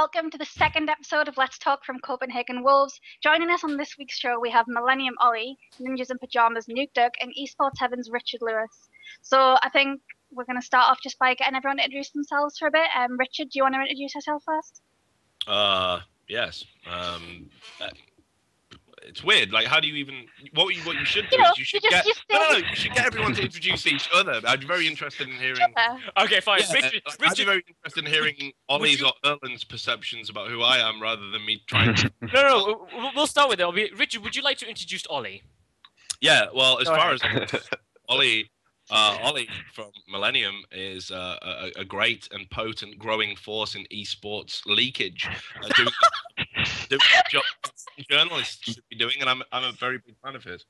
welcome to the second episode of Let's Talk from Copenhagen Wolves. Joining us on this week's show, we have Millennium Olly, Ninjas in Pyjamas NukeDuck, and Esports Heaven's Richard Lewis. So I think we're going to start off just by getting everyone to introduce themselves for a bit. Richard, do you want to introduce yourself first? Yes. It's weird. Like, how do you even? What you should do is you should get. No. You should get everyone to introduce each other. I'd be very interested in hearing. Okay, fine. Yeah, Richard, I'd be very interested in hearing Olly's or Erlend's perceptions about who I am, rather than me trying to. No. We'll start with it. Richard, would you like to introduce Olly? Yeah. Well, as far as Olly. Olly from Millennium is a great and potent growing force in esports leakage, doing the job journalists should be doing, and I'm a very big fan of his.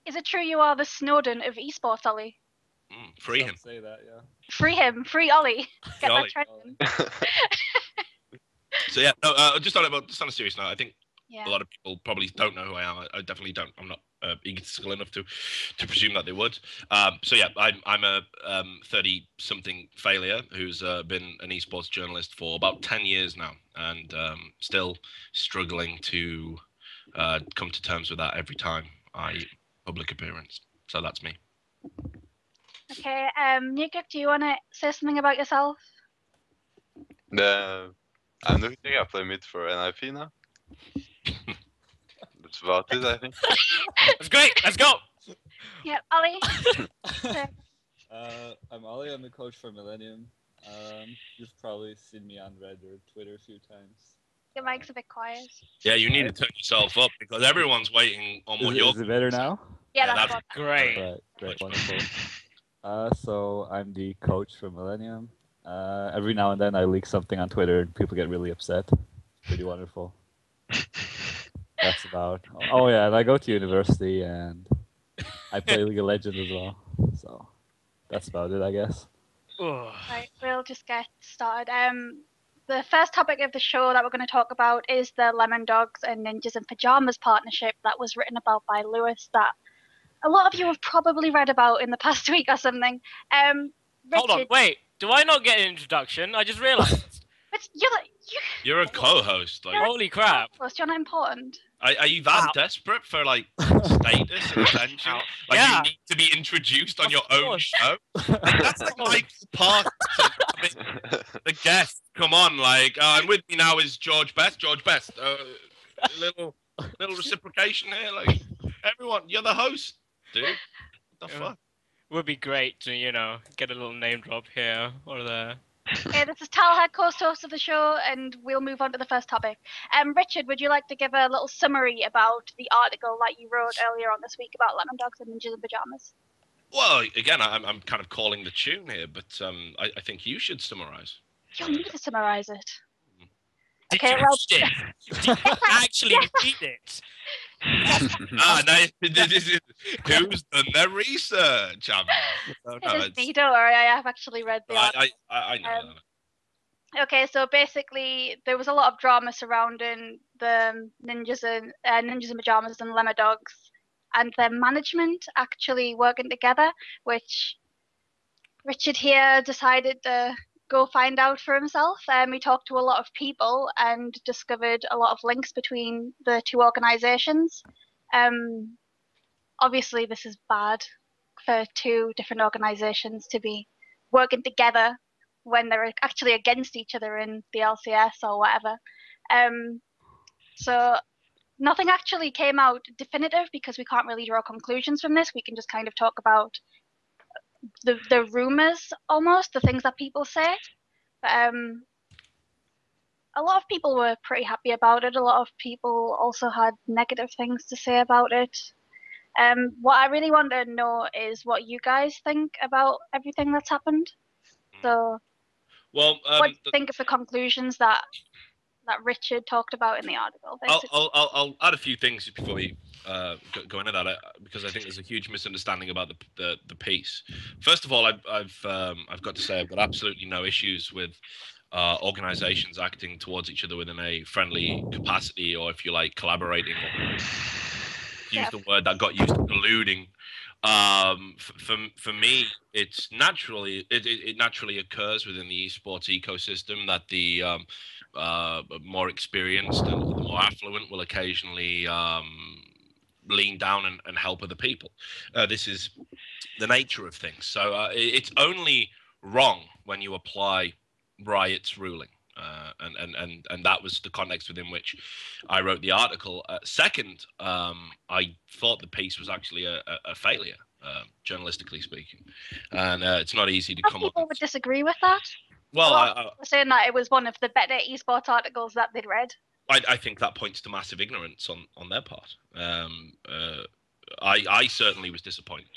Is it true you are the Snowden of esports, Olly? Free him. Say that, yeah. Free him. Free Olly. Get Olly. that trending. So yeah, no. Just on a serious note, I think Yeah. a lot of people probably don't know who I am. I definitely don't. I'm not egotistical enough to presume that they would. So yeah, I'm a 30-something failure who's been an esports journalist for about 10 years now, and still struggling to come to terms with that every time I public appearance. So that's me. Okay, NukeDuck, do you want to say something about yourself? I'm NukeDuck. I play mid for NiP now. That's about it, I think. That's great. Let's go. Yeah, Olly. I'm Olly. I'm the coach for Millennium. You've probably seen me on Red or Twitter a few times. Your mic's a bit quiet. Yeah, you need to turn yourself up because everyone's waiting on what you're. Is it better now? Yeah, that's about Great. Right, great, wonderful. So I'm the coach for Millennium. Every now and then I leak something on Twitter and people get really upset. Pretty wonderful. That's about. Oh yeah, and I go to university and I play League of Legends as well. So that's about it, I guess. Right, we'll just get started. The first topic of the show that we're going to talk about is the Lemondogs and Ninjas in Pyjamas partnership that was written about by Lewis, that a lot of you have probably read about in the past week or something. Hold on, Richard, wait. Do I not get an introduction? I just realised. but You're a co-host. Like, Holy crap. you're not important. are you that desperate for like status and attention? Like Yeah. you need to be introduced on your own course. show? Like, that's like Michael Park. The guest. Come on, like, and with me now is George Best. George Best. Little reciprocation here. Like, everyone, you're the host, dude. What the fuck? Would be great to, get a little name drop here or there. Okay, this is Talha, host of the show, and we'll move on to the first topic. Richard, would you like to give a little summary about the article that you wrote earlier on this week about Lemondogs and Ninjas in Pyjamas? Well, again, I'm kind of calling the tune here, but I think you should summarize. You'll need to summarize it. Did Okay, you well- read it? Did you actually read it? Who's done their research? It is me, don't worry, I have actually read the article. I know that. Okay, so basically there was a lot of drama surrounding the Ninjas in Pyjamas and Lemondogs and their management actually working together, which Richard here decided to go find out for himself. We talked to a lot of people and discovered a lot of links between the two organisations. Obviously, this is bad for two different organisations to be working together when they're actually against each other in the LCS or whatever. So nothing actually came out definitive because we can't really draw conclusions from this. We can just kind of talk about the rumours almost, the things that people say. But a lot of people were pretty happy about it. A lot of people also had negative things to say about it. What I really want to know is what you guys think about everything that's happened. So, Well, what do you think of the conclusions that Richard talked about in the article? I'll add a few things before we go into that, because I think there's a huge misunderstanding about the piece. First of all, I've got to say I've got absolutely no issues with organisations acting towards each other within a friendly capacity, or if you like, collaborating. Use the word that got used, colluding For me, it's naturally it naturally occurs within the esports ecosystem that the more experienced and the more affluent will occasionally lean down and help other people. This is the nature of things. So it's only wrong when you apply Riot's ruling. And that was the context within which I wrote the article. Second, I thought the piece was actually a failure, journalistically speaking, and it's not easy to Some come people up. would disagree with that. Well, Were saying that it was one of the better esports articles that they'd read. I think that points to massive ignorance on their part. I certainly was disappointed.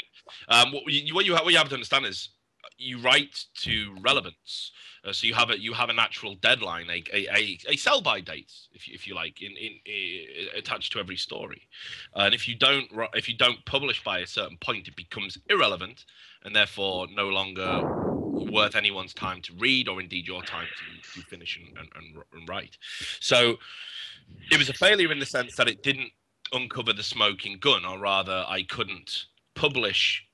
What you have to understand is you write to relevance, so you have a natural deadline, a sell by date, if you like, in attached to every story, and if you don't publish by a certain point, it becomes irrelevant and therefore no longer worth anyone's time to read, or indeed your time to finish and write. So it was a failure in the sense that it didn't uncover the smoking gun, or rather, I couldn't publish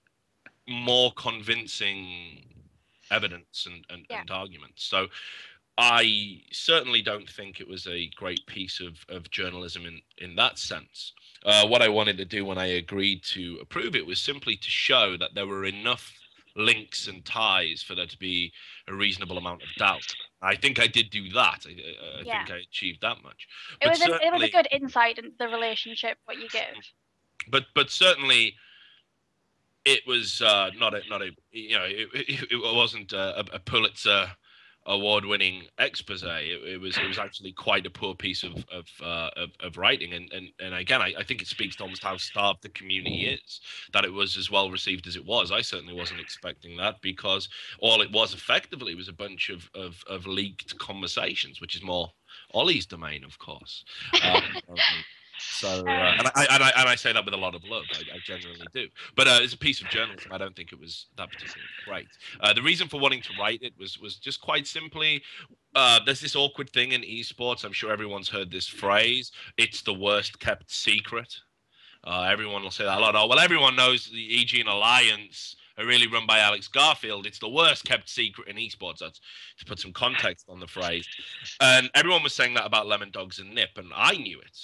more convincing evidence and arguments. So I certainly don't think it was a great piece of journalism in that sense. What I wanted to do when I agreed to approve it was simply to show that there were enough links and ties for there to be a reasonable amount of doubt. I think I did do that. I think I achieved that much. It was a good insight into the relationship what you give. But certainly, it was not a it wasn't a Pulitzer award-winning expose. It was actually quite a poor piece of writing, and again, I think it speaks to almost how starved the community is that it was as well received as it was. I certainly wasn't expecting that, because all it was effectively was a bunch of leaked conversations, which is more Olly's domain, of course. So, and I say that with a lot of love. I genuinely do. But as a piece of journalism, I don't think it was that particularly great. The reason for wanting to write it was just quite simply, there's this awkward thing in esports. I'm sure everyone's heard this phrase. It's the worst kept secret. Everyone will say that a lot. Oh, well, everyone knows the EG and Alliance are really run by Alex Garfield. It's the worst kept secret in esports. That's to put some context on the phrase. And everyone was saying that about Lemondogs and NiP, and I knew it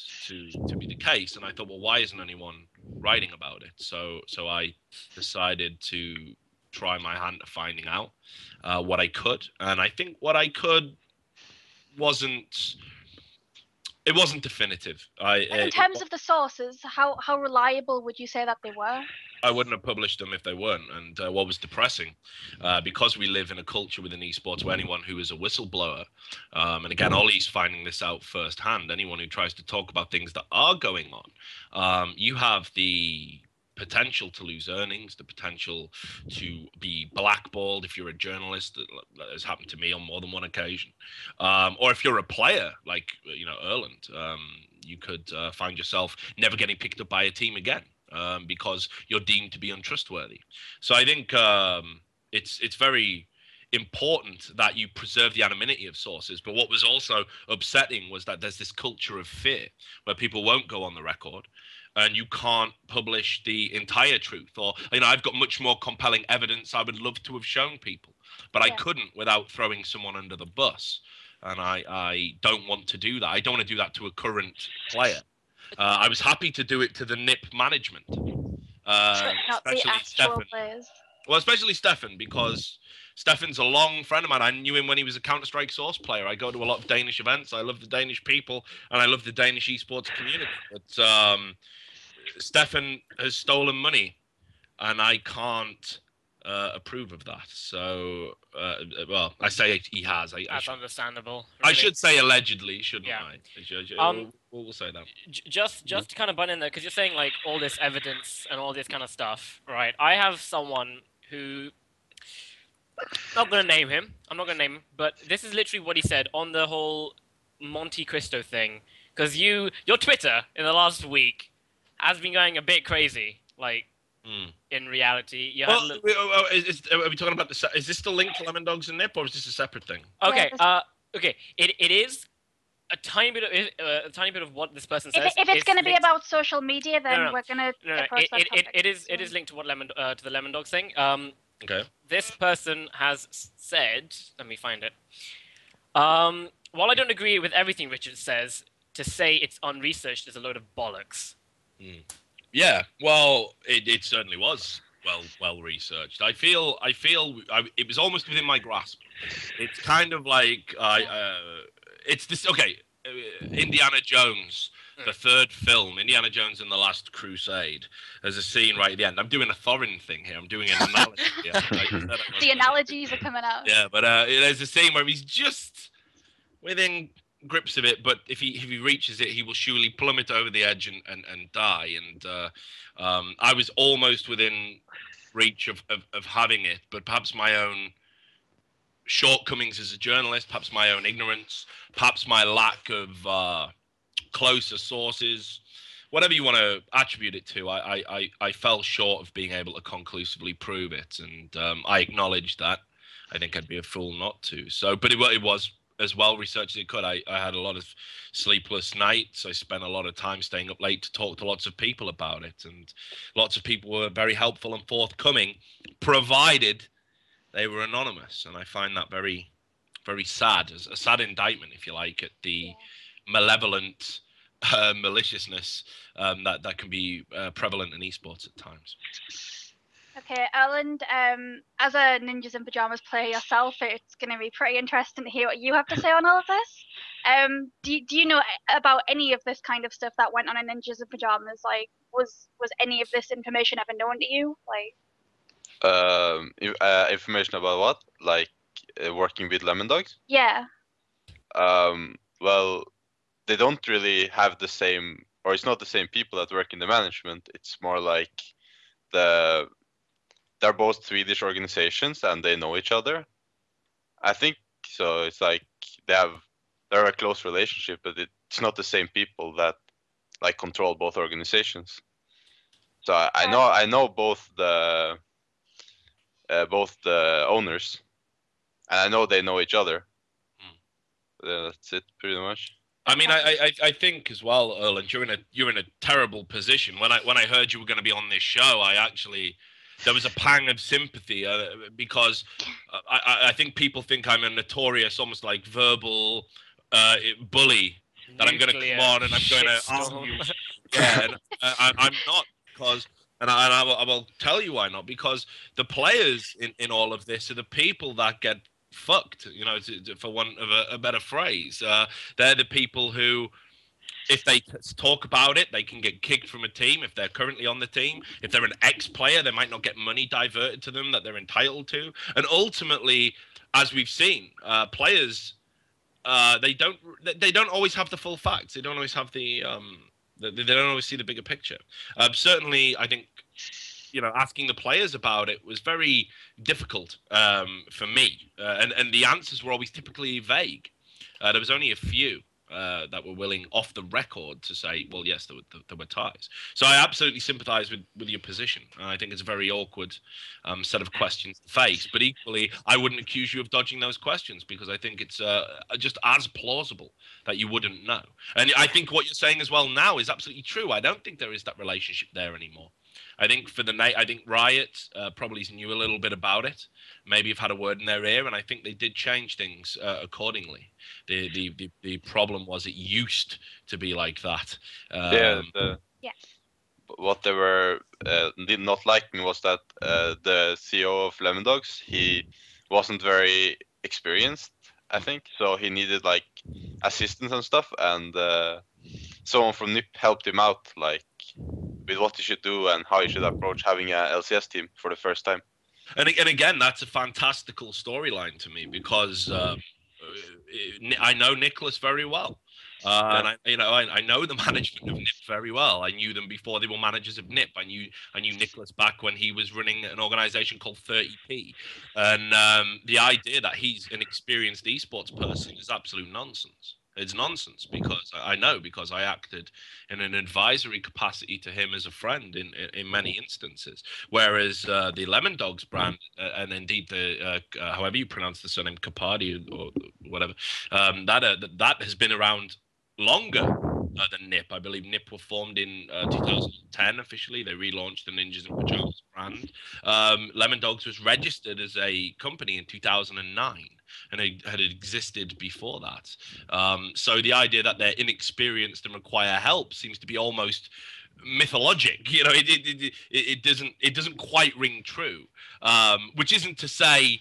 to be the case. And I thought, well, why isn't anyone writing about it? So I decided to try my hand at finding out what I could. And I think what I could wasn't definitive. In terms of the sources, how reliable would you say that they were? I wouldn't have published them if they weren't. And what was depressing, because we live in a culture within esports where anyone who is a whistleblower, and again, Olly's finding this out firsthand, anyone who tries to talk about things that are going on, you have the potential to lose earnings, the potential to be blackballed if you're a journalist. That has happened to me on more than one occasion. Or if you're a player like Erlend, you could find yourself never getting picked up by a team again, because you're deemed to be untrustworthy. So I think it's very important that you preserve the anonymity of sources. But what was also upsetting was that there's this culture of fear where people won't go on the record, and you can't publish the entire truth. Or, I've got much more compelling evidence I would love to have shown people, but I couldn't without throwing someone under the bus. And I don't want to do that. I don't want to do that to a current player. I was happy to do it to the NiP management. Not the actual players. Well, especially Stefan, because Stefan's a long friend of mine. I knew him when he was a Counter-Strike Source player. I go to a lot of Danish events. I love the Danish people, and I love the Danish esports community. But Stefan has stolen money, and I can't approve of that. So, well, I say he has. That's understandable. I really. should say allegedly, shouldn't I? We'll say that. Just to kind of butt in there, because you're saying like all this evidence and all this kind of stuff, right? I have someone who, I'm not gonna name him, but this is literally what he said on the whole Monte Cristo thing. Because your Twitter in the last week has been going a bit crazy, like. In reality, you had are we talking about is this the link to Lemondogs and NiP, or is this a separate thing? Okay, okay. It is a tiny bit of what this person says. If it's is going to be linked- about social media, then No. we're going to no, approach that topic. it is linked to what to the Lemondogs thing. Okay. This person has said, let me find it. While I don't agree with everything Richard says, to say it's unresearched is a load of bollocks. Yeah, well, it certainly was well researched. I feel it was almost within my grasp. It's kind of like it's this. Okay, Indiana Jones, the third film, Indiana Jones and the Last Crusade. There's a scene right at the end. I'm doing a Thorin thing here. I'm doing an analogy. The analogies are coming out. Yeah, but there's a scene where he's just within grips of it, but if he reaches it, he will surely plummet over the edge and die. And I was almost within reach of having it, but perhaps my own shortcomings as a journalist, perhaps my own ignorance, perhaps my lack of closer sources, whatever you want to attribute it to, I fell short of being able to conclusively prove it, and I acknowledge that. I think I'd be a fool not to. So, but it was as well researched as it could. I had a lot of sleepless nights. I spent a lot of time staying up late to talk to lots of people about it, and lots of people were very helpful and forthcoming, provided they were anonymous. And I find that very, very sad, as a sad indictment, if you like, at the malevolent maliciousness that can be prevalent in esports at times. Okay, Erlend, as a Ninjas in Pyjamas player yourself, it's going to be pretty interesting to hear what you have to say on all of this. Do you know about any of this kind of stuff that went on in Ninjas in Pyjamas? Like, was any of this information ever known to you? Like, Information about what? Like working with Lemondogs? Yeah. Well, they don't really have the same, or it's not the same people that work in the management. It's more like they're both Swedish organizations and they know each other. I think so. It's like they're a close relationship, but it's not the same people that like control both organizations. So I know both the owners, and I know they know each other. That's it, pretty much. I mean, I think as well, Erlend, you're in a terrible position. When I heard you were going to be on this show, there was a pang of sympathy because I think people think I'm a notorious, almost like verbal bully. That I'm going to come on and I'm going to argue. Yeah, and I'm not, because, and I will tell you why not, because the players in all of this are the people that get fucked, you know, for want of a better phrase. They're the people who, if they talk about it, they can get kicked from a team if they're currently on the team. If they're an ex-player, they might not get money diverted to them that they're entitled to. And ultimately, as we've seen, players, they don't always have the full facts. They don't always have they don't always see the bigger picture. Certainly, I think, you know, asking the players about it was very difficult for me, and the answers were always typically vague. There was only a few that were willing off the record to say, well, yes, there were ties. So I absolutely sympathise with your position. I think it's a very awkward set of questions to face. But equally, I wouldn't accuse you of dodging those questions, because I think it's just as plausible that you wouldn't know. And I think what you're saying as well now is absolutely true. I don't think there is that relationship there anymore. I think I think Riot probably knew a little bit about it. Maybe have had a word in their ear, and I think they did change things accordingly. The problem was it used to be like that. What they were did not like me was that the CEO of Lemondogs, he wasn't very experienced, I think, so he needed like assistance and stuff, and someone from NiP helped him out, like with what he should do and how he should approach having a LCS team for the first time. And again, that's a fantastical storyline to me, because I know Nicholas very well. And I know the management of NiP very well. I knew them before they were managers of NiP. I knew Nicholas back when he was running an organization called 30p. And the idea that he's an experienced esports person is absolute nonsense. It's nonsense because I know, because I acted in an advisory capacity to him as a friend in many instances. Whereas the Lemondogs brand and indeed the however you pronounce the surname, Capardi or whatever, that has been around longer than NiP. I believe NiP were formed in 2010 officially. They relaunched the Ninjas and Pyjamas brand. Lemondogs was registered as a company in 2009 and it had existed before that. So the idea that they're inexperienced and require help seems to be almost mythologic. You know, it doesn't quite ring true. Which isn't to say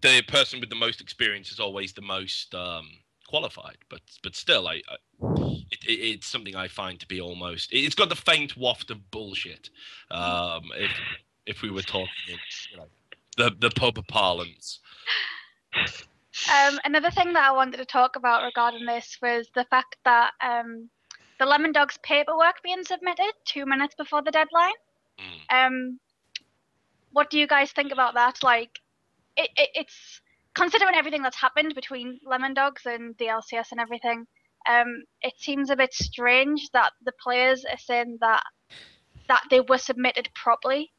the person with the most experience is always the most qualified, but still, it's something I find to be almost. It's got the faint waft of bullshit. If we were talking in, the pub parlance. Another thing that I wanted to talk about regarding this was the fact that the Lemondogs paperwork being submitted 2 minutes before the deadline. What do you guys think about that? Like, it's considering everything that's happened between Lemondogs and the LCS and everything. It seems a bit strange that the players are saying that they were submitted properly.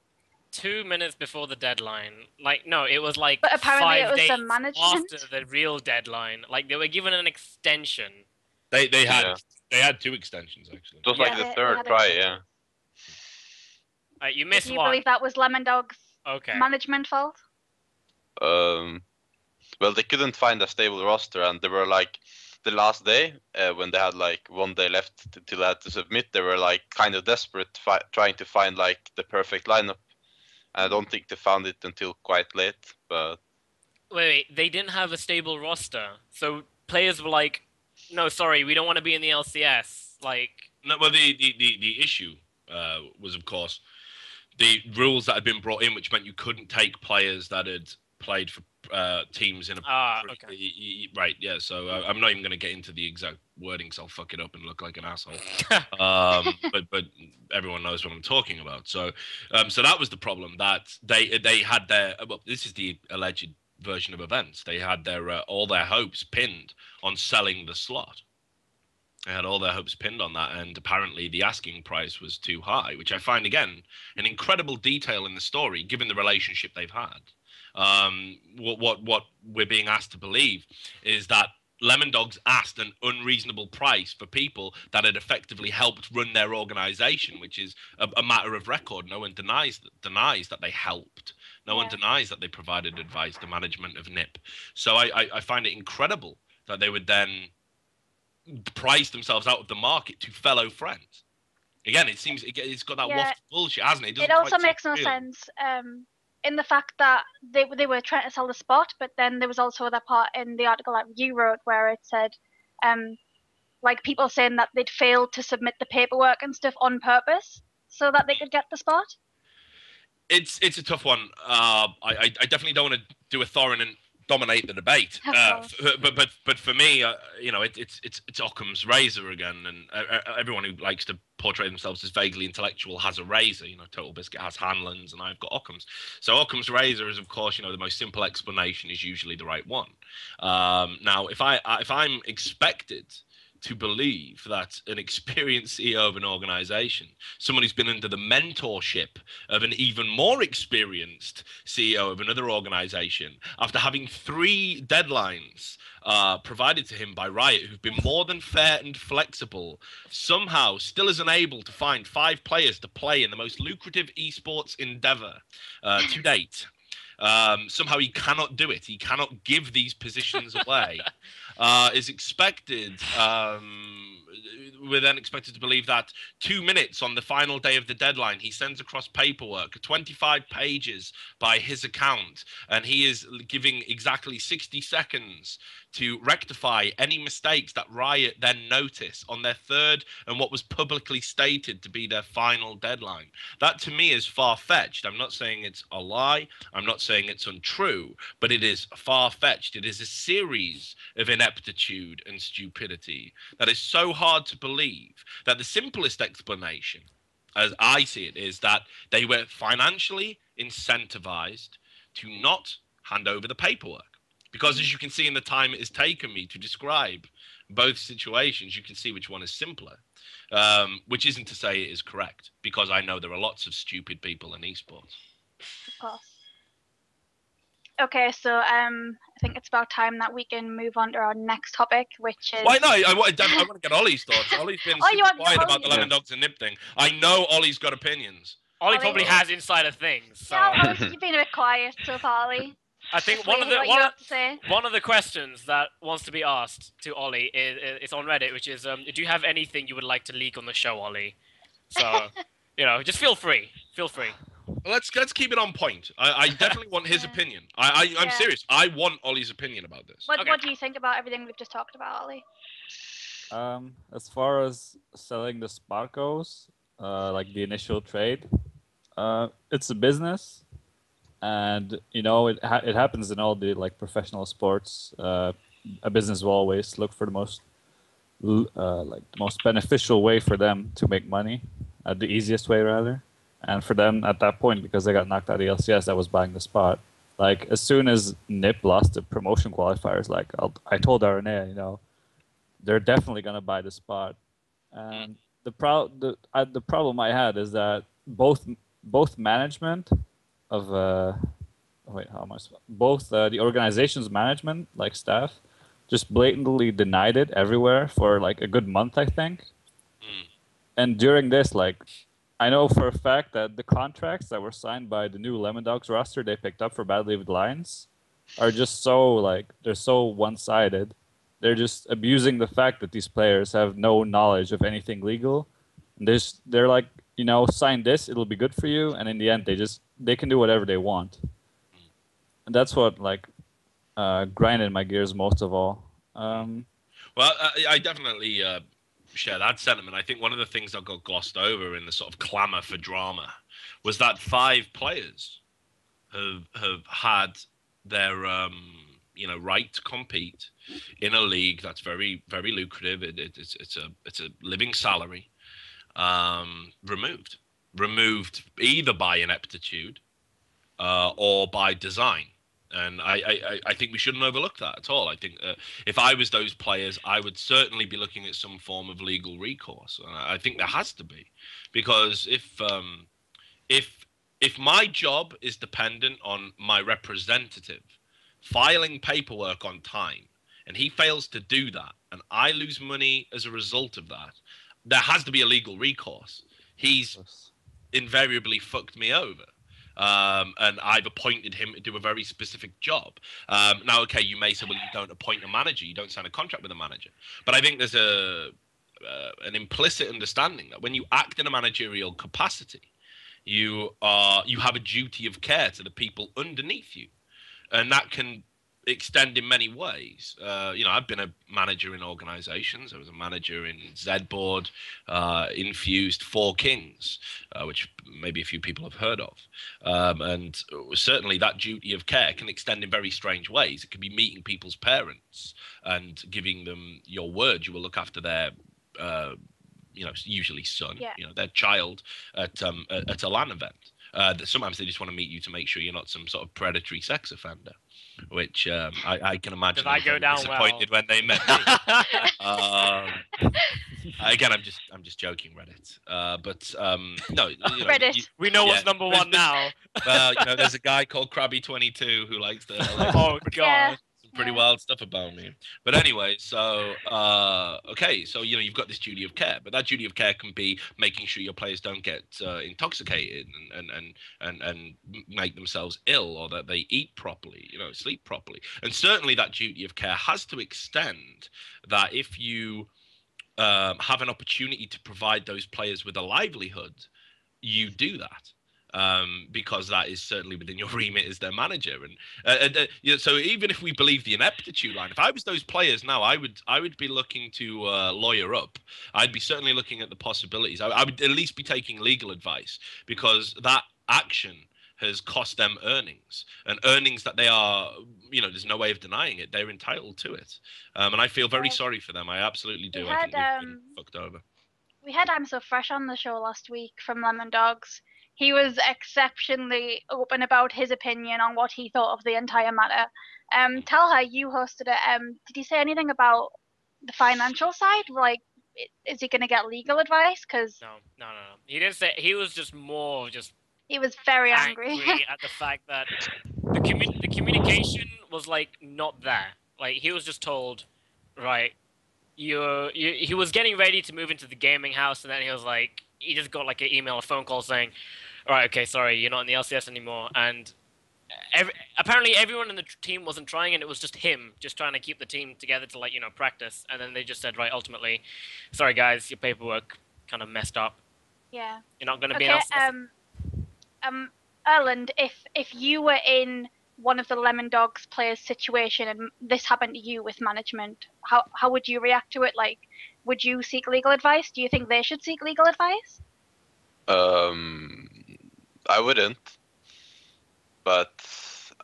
2 minutes before the deadline. Like, no, it was like But apparently 5 it was days the management. after the real deadline. Like, they were given an extension. They had 2 extensions actually. It was like the third try, yeah. You missed Do you one. believe that was Lemondogs' Okay. management fault? Well, they couldn't find a stable roster, and they were like the last day when they had like 1 day left till they had to submit. They were like kind of desperate, trying to find like the perfect lineup. I don't think they found it until quite late, but Wait, they didn't have a stable roster, so players were like, "No, sorry, we don't want to be in the LCS." Like, no, well, the issue was, of course, the rules that had been brought in, which meant you couldn't take players that had played for teams in a okay. Right, yeah. So I'm not even going to get into the exact wording, so I'll fuck it up and look like an asshole. But everyone knows what I'm talking about. So that was the problem, that they had their, well, this is the alleged version of events. They had their all their hopes pinned on selling the slot. They had all their hopes pinned on that, and apparently the asking price was too high, which I find, again, an incredible detail in the story, given the relationship they've had. What we're being asked to believe is that Lemondogs asked an unreasonable price for people that had effectively helped run their organization, which is a matter of record. No one denies that they helped. No one denies that they provided advice to management of NiP. So I find it incredible that they would then price themselves out of the market to fellow friends. Again, it seems it's got that waft of bullshit, hasn't it? It also makes no sense in the fact that they were trying to sell the spot, but then there was also that part in the article that you wrote where it said, like, people saying that they'd failed to submit the paperwork and stuff on purpose so that they could get the spot. It's a tough one. I definitely don't want to do a Thorin and dominate the debate. But for me, it's Occam's razor again, and everyone who likes to portray themselves as vaguely intellectual has a razor. Total Biscuit has Hanlon's, and I've got Occam's. So Occam's razor is, of course, the most simple explanation is usually the right one. Now, if I'm expected to believe that an experienced CEO of an organization, someone who's been under the mentorship of an even more experienced CEO of another organization, after having 3 deadlines provided to him by Riot, who've been more than fair and flexible, somehow still isn't able to find 5 players to play in the most lucrative esports endeavor to date. Somehow he cannot do it. He cannot give these positions away. Is expected. We're then expected to believe that 2 minutes on the final day of the deadline, he sends across paperwork, 25 pages by his account, and he is giving exactly 60 seconds to rectify any mistakes that Riot then notice on their 3rd and what was publicly stated to be their final deadline. That, to me, is far-fetched. I'm not saying it's a lie. I'm not saying it's untrue, but it is far-fetched. It is a series of ineptitude and stupidity that is so hard to believe that the simplest explanation, as I see it, is that they were financially incentivized to not hand over the paperwork. Because as you can see in the time it has taken me to describe both situations, you can see which one is simpler. Which isn't to say it is correct, because I know there are lots of stupid people in esports. Of course. Okay, so I think it's about time that we can move on to our next topic, which is. Why not? I want to get Ollie's thoughts. Ollie's been super quiet about the Lemondogs and NiP thing. I know Ollie's got opinions. Ollie probably has insider things. So. Yeah, you've been a bit quiet so far, Ollie. I think one of the questions that wants to be asked to Ollie is on Reddit, which is, do you have anything you would like to leak on the show, Ollie? So, just feel free. Feel free. Well, let's keep it on point. I definitely want his opinion. I'm serious. I want Ollie's opinion about this. What do you think about everything we've just talked about, Ollie? As far as selling the spot goes, like the initial trade, it's a business, and it happens in all the like professional sports. A business will always look for the most beneficial way for them to make money, the easiest way rather. And for them at that point, because they got knocked out of the LCS, that was buying the spot. Like as soon as NiP lost the promotion qualifiers, like I told RNA, they're definitely gonna buy the spot. And the problem I had is that both management of the organization's management, like staff, just blatantly denied it everywhere for like a good month, I think. And during this, like, I know for a fact that the contracts that were signed by the new Lemondogs roster they picked up for Bad Leaved Lions are just they're so one-sided. They're just abusing the fact that these players have no knowledge of anything legal. They're like, sign this, it'll be good for you, and in the end they can do whatever they want. And that's what grinded my gears most of all. Well, I definitely share that sentiment. I think one of the things that got glossed over in the sort of clamour for drama was that 5 players have had their right to compete in a league that's very, very lucrative. It's a living salary, removed either by ineptitude or by design. And I think we shouldn't overlook that at all. I think if I was those players, I would certainly be looking at some form of legal recourse. And I think there has to be, because if my job is dependent on my representative filing paperwork on time, and he fails to do that, and I lose money as a result of that, there has to be a legal recourse. He's invariably fucked me over. And I've appointed him to do a very specific job. Now, okay, you may say, well, you don't appoint a manager, you don't sign a contract with a manager. But I think there's an implicit understanding that when you act in a managerial capacity, you have a duty of care to the people underneath you, and that can extend in many ways. I've been a manager in organizations. I was a manager in Zboard, Infused, Four Kings, which maybe a few people have heard of. And certainly that duty of care can extend in very strange ways. It could be meeting people's parents and giving them your word. You will look after their usually son, their child at a LAN event. Sometimes they just want to meet you to make sure you're not some sort of predatory sex offender, which I can imagine. Did I go down disappointed when they met me. Again, I'm just joking, Reddit. But no, Reddit. We know what's number one now. Well, there's a guy called Krabby22 who likes to. Oh God. Pretty wild stuff about me. But anyway, so okay, so you've got this duty of care, but that duty of care can be making sure your players don't get intoxicated and make themselves ill, or that they eat properly, sleep properly. And certainly that duty of care has to extend that if you have an opportunity to provide those players with a livelihood, you do that. Because that is certainly within your remit as their manager, and so even if we believe the ineptitude line, if I was those players now, I would be looking to lawyer up. I'd be certainly looking at the possibilities. I would at least be taking legal advice, because that action has cost them earnings, and earnings that they are, there's no way of denying it. They're entitled to it, and I feel very sorry for them. I absolutely do. I think they've been fucked over. We had I'm So Fresh on the show last week from Lemondogs. He was exceptionally open about his opinion on what he thought of the entire matter. Talha, you hosted it. Did he say anything about the financial side? Like, is he going to get legal advice? Because No. He didn't say. He was just more just he was very angry. at the fact that the communication was like not there. Like he was just told, right, he was getting ready to move into the gaming house, and then he was like, he just got like an email, a phone call saying, all right, okay, sorry, you're not in the LCS anymore, and apparently everyone in the team wasn't trying, and it was just him just trying to keep the team together to, like, you know, practice, and then they just said, right, ultimately, sorry guys, your paperwork kind of messed up. Yeah. You're not going to be Okay. in LCS. Erlend, if you were in one of the Lemondogs players' situation and this happened to you with management, how would you react to it? Like, would you seek legal advice? Do you think they should seek legal advice? I wouldn't, but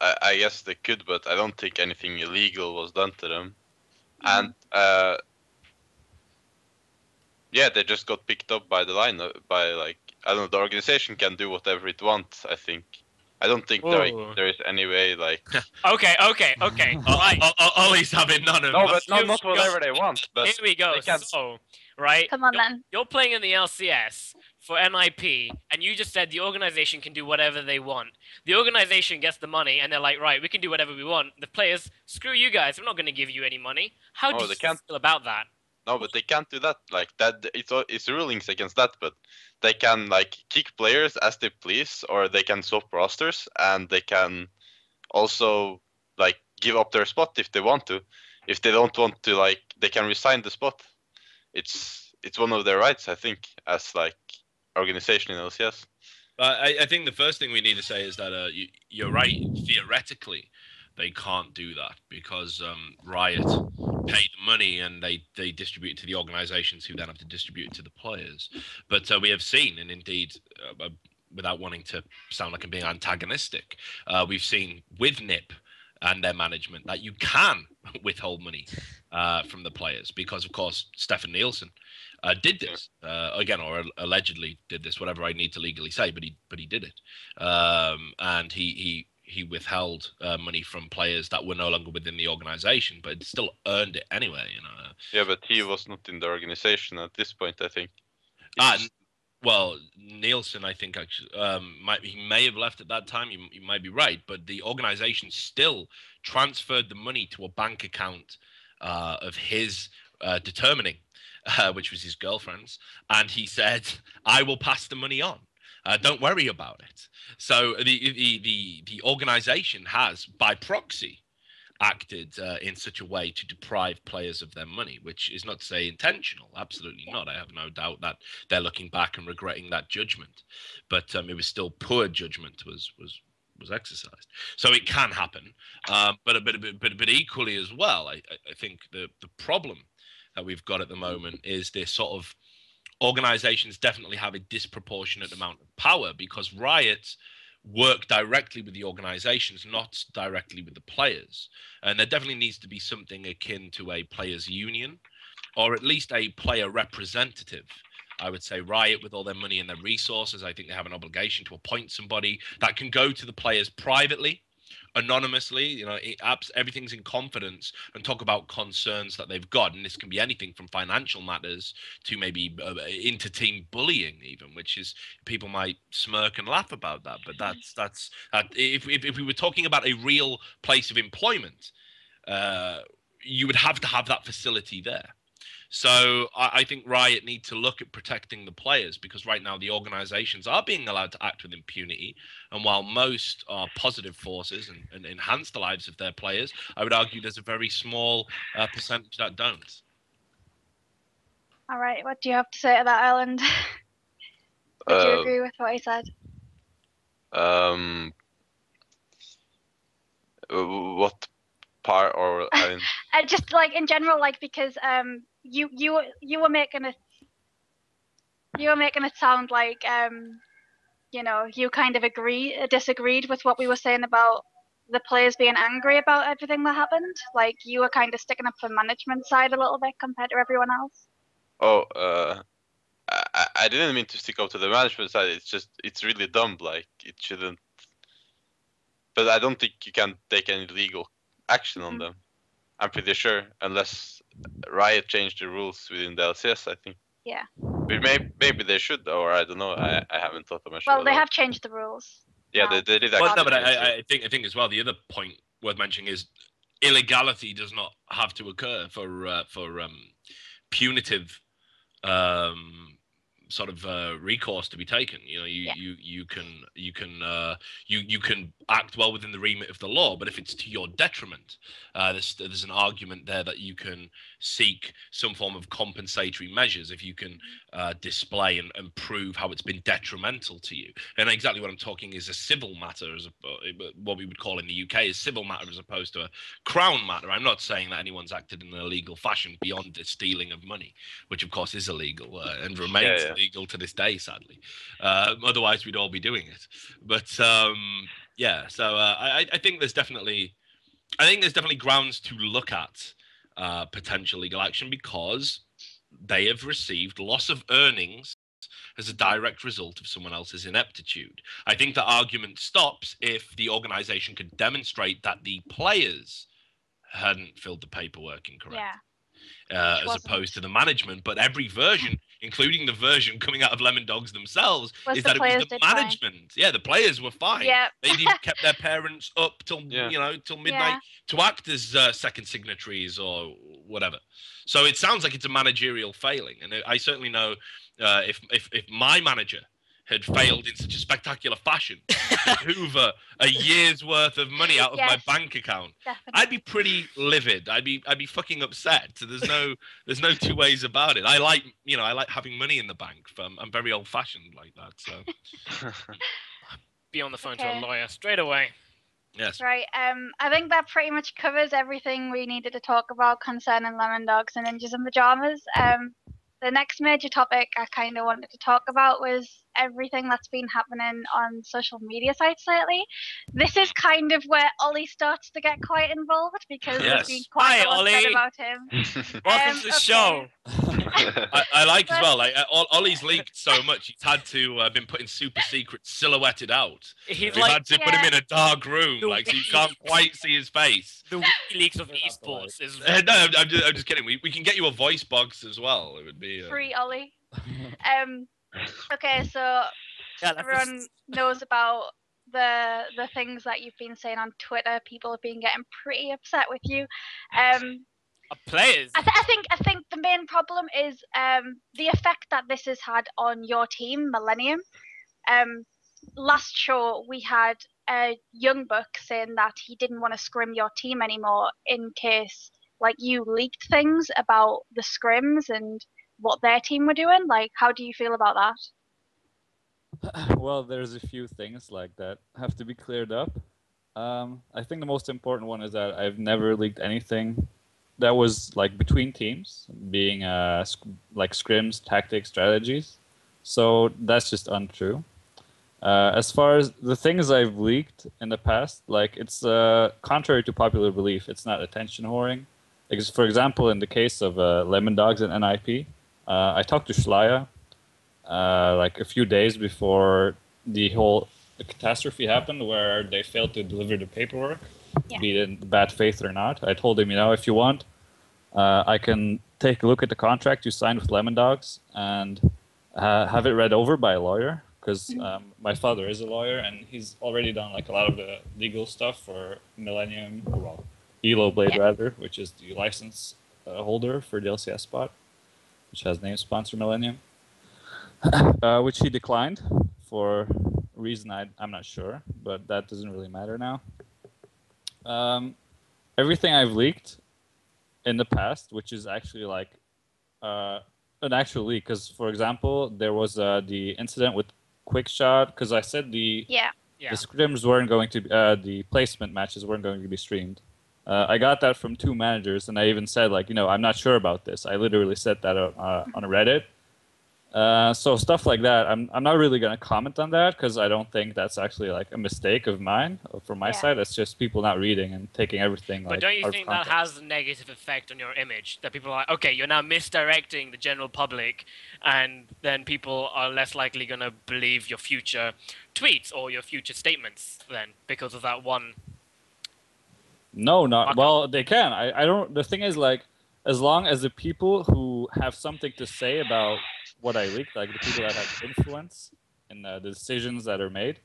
I guess they could, but I don't think anything illegal was done to them. And yeah, they just got picked up by the line, by, like, I don't know, the organization can do whatever it wants, I think. I don't think Whoa. there is any way, like... Okay. Right. Olly's having none of No, that. but not whatever they want, but... Here we go. they can- So, right? Come on then. You're playing in the LCS for NiP, and you just said the organization can do whatever they want. The organization gets the money, and they're like, right, we can do whatever we want. The players, screw you guys, we're not going to give you any money. How do you they can't. feel about that? No, but they can't do that. Like that, it's rulings against that. But they can, like, kick players as they please, or they can swap rosters, and they can also, like, give up their spot if they want to. If they don't want to, like, they can resign the spot. It's one of their rights, I think, as, like, organization in LCS. I think the first thing we need to say is that you're right. Theoretically, they can't do that because Riot pay the money and they distribute it to the organizations who then have to distribute it to the players. But we have seen, and indeed, without wanting to sound like I'm being antagonistic, we've seen with NiP and their management that you can withhold money from the players because, of course, Stefan Nielsen did this again, or allegedly did this, whatever I need to legally say, but he did it, and he withheld money from players that were no longer within the organization, but still earned it anyway. You know. Yeah, but he was not in the organization at this point, I think. Well, Nielsen, I think actually, he may have left at that time. You might be right, but the organization still transferred the money to a bank account of his determining, which was his girlfriend's, and he said, "I will pass the money on. Don't worry about it." So the organization has, by proxy, acted in such a way to deprive players of their money, which is not to say intentional. Absolutely not. I have no doubt that they're looking back and regretting that judgment, but it was still poor judgment was exercised. So it can happen, but equally as well, I think the problem that we've got at the moment is this sort of organizations definitely have a disproportionate amount of power because Riot work directly with the organizations, not directly with the players. And there definitely needs to be something akin to a players union, or at least a player representative. I would say Riot, with all their money and their resources, I think they have an obligation to appoint somebody that can go to the players privately, anonymously, you know, everything's in confidence, and talk about concerns that they've got. And this can be anything from financial matters to maybe inter-team bullying, even, which is, people might smirk and laugh about that, but that's if we were talking about a real place of employment, you would have to have that facility there. So I think Riot need to look at protecting the players, because right now the organizations are being allowed to act with impunity. And while most are positive forces and enhance the lives of their players, I would argue there's a very small percentage that don't. All right, what do you have to say to that, Erlend? Would you agree with what he said? What part, or I mean... just like in general, like, because you were making it sound like you know, you kind of disagreed with what we were saying about the players being angry about everything that happened. Like, you were kind of sticking up for management side a little bit compared to everyone else. Oh, I didn't mean to stick up to the management side. It's just, it's really dumb. Like, it shouldn't. But I don't think you can take any legal action on them. I'm pretty sure, unless Riot changed the rules within the LCS, I think. Yeah. But maybe they should, or I don't know. I haven't thought much Well, about they that. have changed the rules. Yeah, now. they did Well, actually. no, but change it. I think as well. The other point worth mentioning is illegality does not have to occur for punitive sort of recourse to be taken. You know, you can act well within the remit of the law, but if it's to your detriment, there's an argument there that you can seek some form of compensatory measures if you can display and prove how it's been detrimental to you. And exactly what I'm talking is a civil matter, as what we would call in the UK is civil matter as opposed to a crown matter. I'm not saying that anyone's acted in an illegal fashion beyond the stealing of money, which of course is illegal and remains illegal to this day, sadly. Otherwise, we'd all be doing it. But yeah, so I think there's definitely grounds to look at potential legal action because they have received loss of earnings as a direct result of someone else's ineptitude. I think the argument stops if the organization could demonstrate that the players hadn't filled the paperwork incorrectly. Yeah. As opposed to the management, but every version, including the version coming out of Lemondogs themselves, is that it was the management. Fine. Yeah, the players were fine. Yeah. They'd even kept their parents up till till midnight to act as second signatories or whatever. So it sounds like it's a managerial failing, and I certainly know if my manager had failed in such a spectacular fashion to hoover a year's worth of money out of my bank account, definitely. I'd be pretty livid. I'd be fucking upset. So there's no two ways about it. I like having money in the bank. I'm very old fashioned like that. So be on the phone to a lawyer straight away. Yes. Right. I think that pretty much covers everything we needed to talk about concerning Lemondogs and Ninjas in Pyjamas. The next major topic I kind of wanted to talk about was everything that's been happening on social media sites lately. This is kind of where Olly starts to get quite involved because there's been quite a lot said about him. Welcome to the show. I like as well. Like Olly's leaked so much, he's had to been put in super secret, silhouetted out. We've had to put him in a dark room, so you can't quite see his face. The WikiLeaks of esports is. No, I'm just kidding. We can get you a voice box as well. It would be free Olly. Okay, so everyone knows about the things that you've been saying on Twitter. People have been getting pretty upset with you. Players. I think the main problem is the effect that this has had on your team, Millennium. Last show we had a young buck saying that he didn't want to scrim your team anymore in case you leaked things about the scrims and what their team were doing. How do you feel about that? Well, there's a few things like that have to be cleared up. I think the most important one is that I've never leaked anything that was between teams, being scrims, tactics, strategies. So that's just untrue. As far as the things I've leaked in the past, it's contrary to popular belief. It's not attention whoring. For example, in the case of Lemondogs and NiP, I talked to Talha a few days before the whole catastrophe happened where they failed to deliver the paperwork, be it in bad faith or not. I told him, if you want, I can take a look at the contract you signed with Lemondogs and have it read over by a lawyer, because my father is a lawyer and he's already done a lot of the legal stuff for Millennium, Elo Blade rather, which is the license holder for the LCS spot, which has name sponsor Millennium, which he declined for a reason I'm not sure, but that doesn't really matter now. Everything I've leaked in the past, which is actually an actual leak, because for example, there was the incident with Quickshot, because I said the scrims weren't going to the placement matches weren't going to be streamed. I got that from 2 managers, and I even said I'm not sure about this. I literally said that on Reddit. So stuff like that, I'm not really going to comment on that because I don't think that's actually a mistake of mine from my side. It's just people not reading and taking everything. But don't you think that has a negative effect on your image? That people are like, okay, you're now misdirecting the general public, and then people are less likely going to believe your future tweets or your future statements then because of that one No, not Fuck well. They can. I don't. The thing is, like, as long as the people who have something to say about what I leaked, like the people that have influence in the decisions that are made,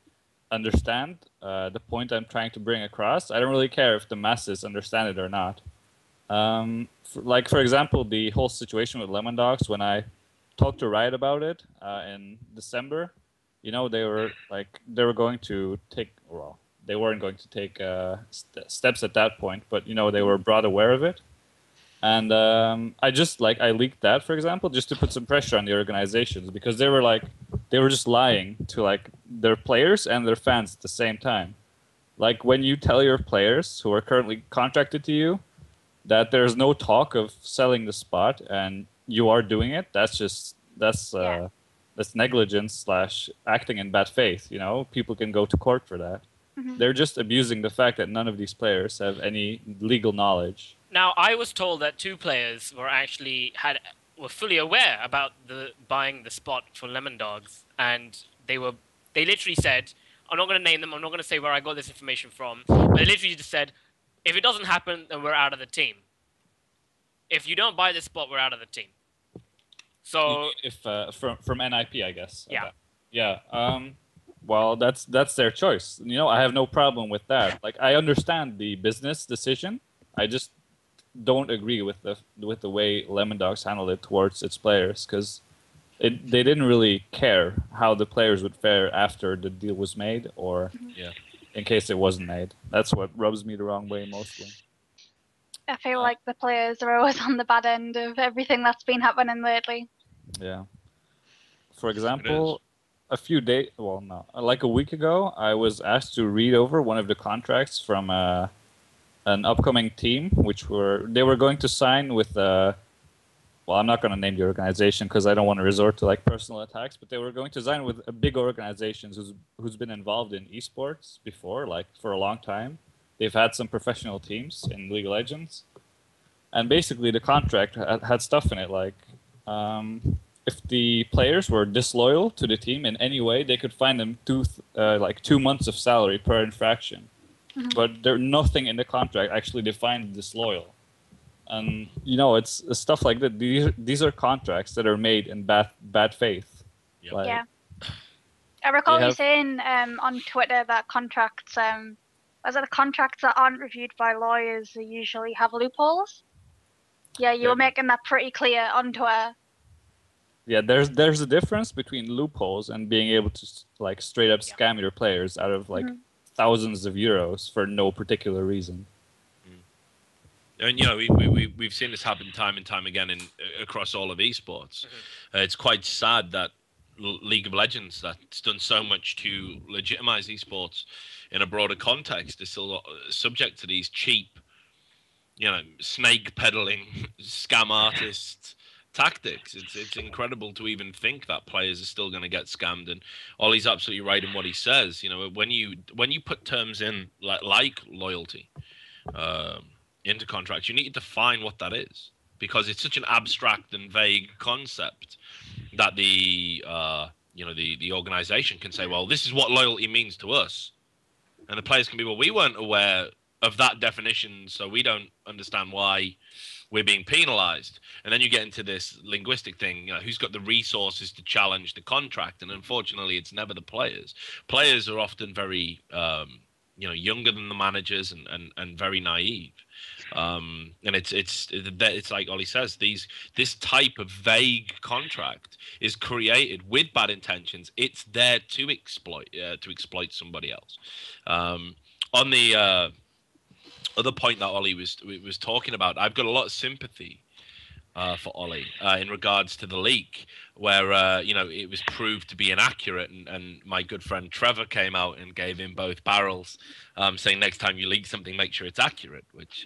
understand the point I'm trying to bring across. I don't really care if the masses understand it or not. Like for example, the whole situation with Lemondogs. When I talked to Riot about it in December, you know, they were going to take well, they weren't going to take steps at that point, but you know, they were brought aware of it. And I leaked that, for example, just to put some pressure on the organizations because they were just lying to like their players and their fans at the same time. Like when you tell your players who are currently contracted to you that there's no talk of selling the spot and you are doing it, that's negligence slash acting in bad faith. You know, people can go to court for that. Mhm. They're just abusing the fact that none of these players have any legal knowledge. Now, I was told that 2 players were fully aware about buying the spot for Lemondogs, and they literally said, I'm not going to name them, I'm not going to say where I got this information from, but they literally just said, if it doesn't happen, then we're out of the team. If you don't buy this spot, we're out of the team. So If from NiP, I guess. Yeah. Yeah. Well, that's their choice. You know, I have no problem with that. Like, I understand the business decision. I just don't agree with the way Lemondogs handled it towards its players because they didn't really care how the players would fare after the deal was made or in case it wasn't made. That's what rubs me the wrong way mostly. I feel like the players are always on the bad end of everything that's been happening lately. Yeah. For example, like a week ago, I was asked to read over one of the contracts from an upcoming team, they were going to sign with. Well, I'm not going to name the organization because I don't want to resort to like personal attacks. But they were going to sign with a big organization who's been involved in esports before, like for a long time. They've had some professional teams in League of Legends, and basically the contract had stuff in it like. If the players were disloyal to the team in any way, they could fine them 2 months of salary per infraction. Mhm. But there's nothing in the contract actually defined disloyal. And you know, it's stuff like that. These are contracts that are made in bad faith. Yep. Like, Yeah. I recall you have- saying on Twitter that contracts, was it the contracts that aren't reviewed by lawyers they usually have loopholes? Yeah, you were making that pretty clear on Twitter. Yeah, there's a difference between loopholes and being able to like straight up scam your players out of like thousands of euros for no particular reason. And you know, we've seen this happen time and time again across all of esports. It's quite sad that League of Legends, that's done so much to legitimize esports in a broader context, is still subject to these cheap, you know, snake peddling scam artists tactics. It's incredible to even think that players are still going to get scammed. And Olly's absolutely right in what he says. You know, when you put terms in like loyalty into contracts, you need to define what that is, because it's such an abstract and vague concept that the organization can say, well, this is what loyalty means to us, and the players can be, well, we weren't aware of that definition, so we don't understand why we're being penalized. And then you get into this linguistic thing, you know, who's got the resources to challenge the contract? And unfortunately, it's never the players. Players are often very younger than the managers and very naive. And it's like Olly says, this type of vague contract is created with bad intentions. It's there to exploit somebody else. On the other point that Olly was talking about, I've got a lot of sympathy for Olly in regards to the leak, where it was proved to be inaccurate, and my good friend Trevor came out and gave him both barrels, saying next time you leak something, make sure it's accurate. Which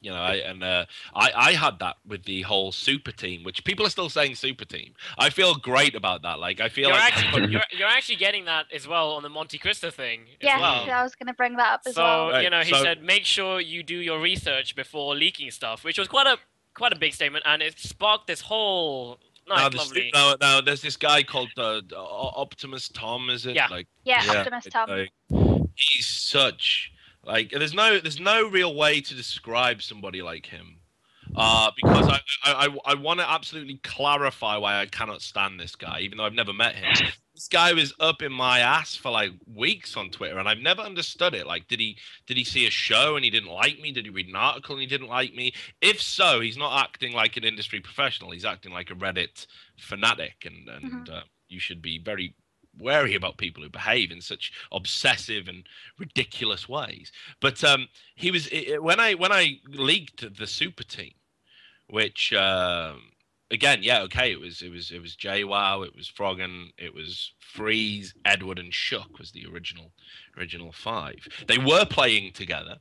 I had that with the whole super team, which people are still saying super team. I feel great about that. Like, I feel you're actually getting that as well on the Monte Cristo thing. Yes, as well. I was going to bring that up as well. So he said make sure you do your research before leaking stuff, which was quite a big statement, and it sparked this whole lovely. Now, there's this guy called Optimus Tom, is it? Yeah. Like, Optimus Tom. He's such Like, there's no real way to describe somebody like him. Because I want to absolutely clarify why I cannot stand this guy, even though I've never met him. This guy was up in my ass for like weeks on Twitter, and I've never understood it. Like, did he see a show and he didn't like me? Did he read an article and he didn't like me? If so, he's not acting like an industry professional. He's acting like a Reddit fanatic, and you should be very wary about people who behave in such obsessive and ridiculous ways. But he was when I leaked the super team, which again, yeah, okay, it was JWoww, it was Froggen, it was Freeze, Edward, and Shook was the original 5. They were playing together.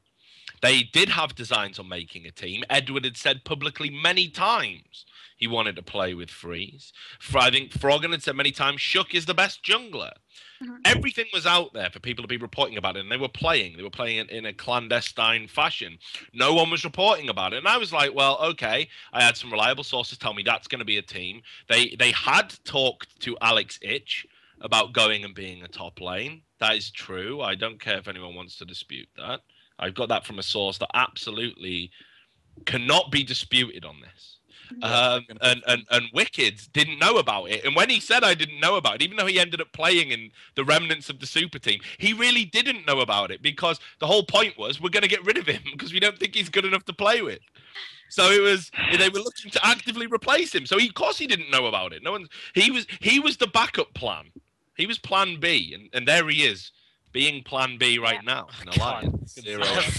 They did have designs on making a team. Edward had said publicly many times he wanted to play with Freeze. I think Froggen had said many times Shook is the best jungler. Everything was out there for people to be reporting about it, and they were playing. They were playing it in a clandestine fashion. No one was reporting about it, and I was like, well, okay. I had some reliable sources tell me that's going to be a team. They had talked to Alex Ich about going and being a top lane. That is true. I don't care if anyone wants to dispute that. I've got that from a source that absolutely cannot be disputed on this. And Wicked didn't know about it. And when he said I didn't know about it, even though he ended up playing in the remnants of the super team, he really didn't know about it, because the whole point was we're going to get rid of him because we don't think he's good enough to play with. So they were looking to actively replace him. So of course he didn't know about it. He was the backup plan. He was plan B, and there he is, being plan B right now in Alliance.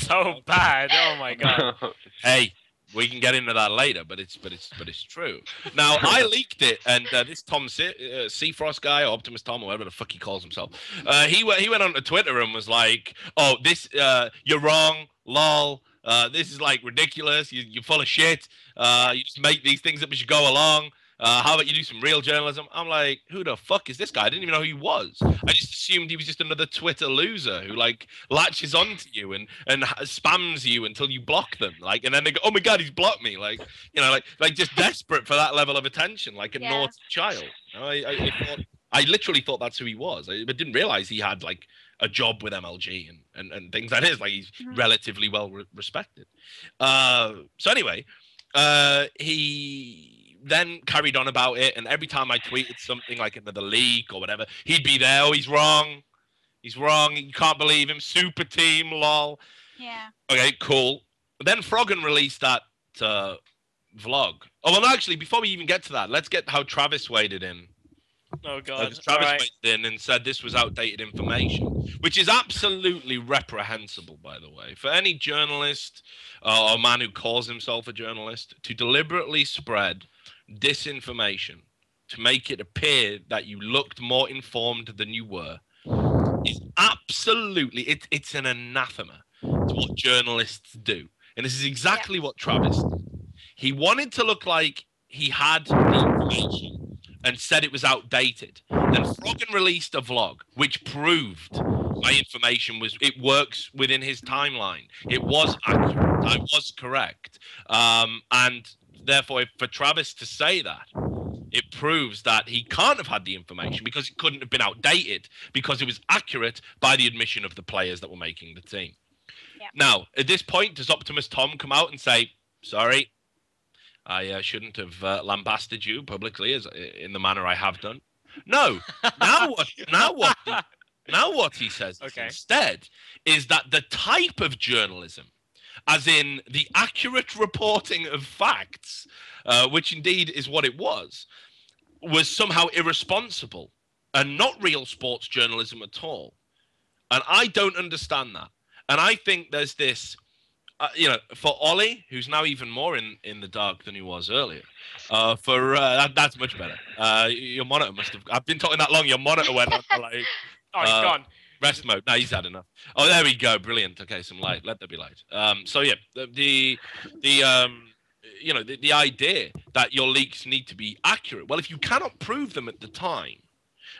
So bad. Oh my god. Hey, we can get into that later, but it's true. Now I leaked it, and this Tom Seafrost guy, or Optimus Tom, or whatever the fuck he calls himself, he went onto Twitter and was like, "Oh, this you're wrong, lol. This is like ridiculous. You're full of shit. You just make these things up as you go along. How about you do some real journalism?" I'm like, who the fuck is this guy? I didn't even know who he was. I just assumed he was just another Twitter loser who like latches onto you and spams you until you block them. Like, and then they go, "Oh my god, he's blocked me!" Like, you know, like just desperate for that level of attention, like a naughty child. You know, I literally thought that's who he was. I didn't realize he had like a job with MLG and things like this. Like, he's relatively well respected. So anyway, he then carried on about it, and every time I tweeted something like another leak or whatever, he'd be there. "Oh, he's wrong. He's wrong. You can't believe him. Super team, lol." Yeah. Okay, cool. But then Froggen released that vlog. Oh, well, actually, before we even get to that, let's get how Travis waded in. Oh god. Travis waded in and said this was outdated information, which is absolutely reprehensible, by the way, for any journalist or man who calls himself a journalist to deliberately spread disinformation to make it appear that you looked more informed than you were is absolutely, it's an anathema to what journalists do. And this is exactly what Travis did. He wanted to look like he had the information and said it was outdated. Then Froggen released a vlog which proved my information works within his timeline. It was accurate. I was correct. And therefore, for Travis to say that, it proves that he can't have had the information because it couldn't have been outdated, because it was accurate by the admission of the players that were making the team. Yeah. Now, at this point, does Optimus Tom come out and say, "Sorry, I shouldn't have lambasted you publicly in the manner I have done"? No. Now what he says instead is that the type of journalism, as in the accurate reporting of facts, which indeed is what it was somehow irresponsible and not real sports journalism at all. And I don't understand that. And I think there's this, for Olly, who's now even more in the dark than he was earlier, that's much better. Your monitor must have, I've been talking that long, your monitor went on for like... Oh, he's gone. Rest mode. No, he's had enough. Oh, there we go. Brilliant. Okay, some light. Let there be light. So yeah, the idea that your leaks need to be accurate. Well, if you cannot prove them at the time,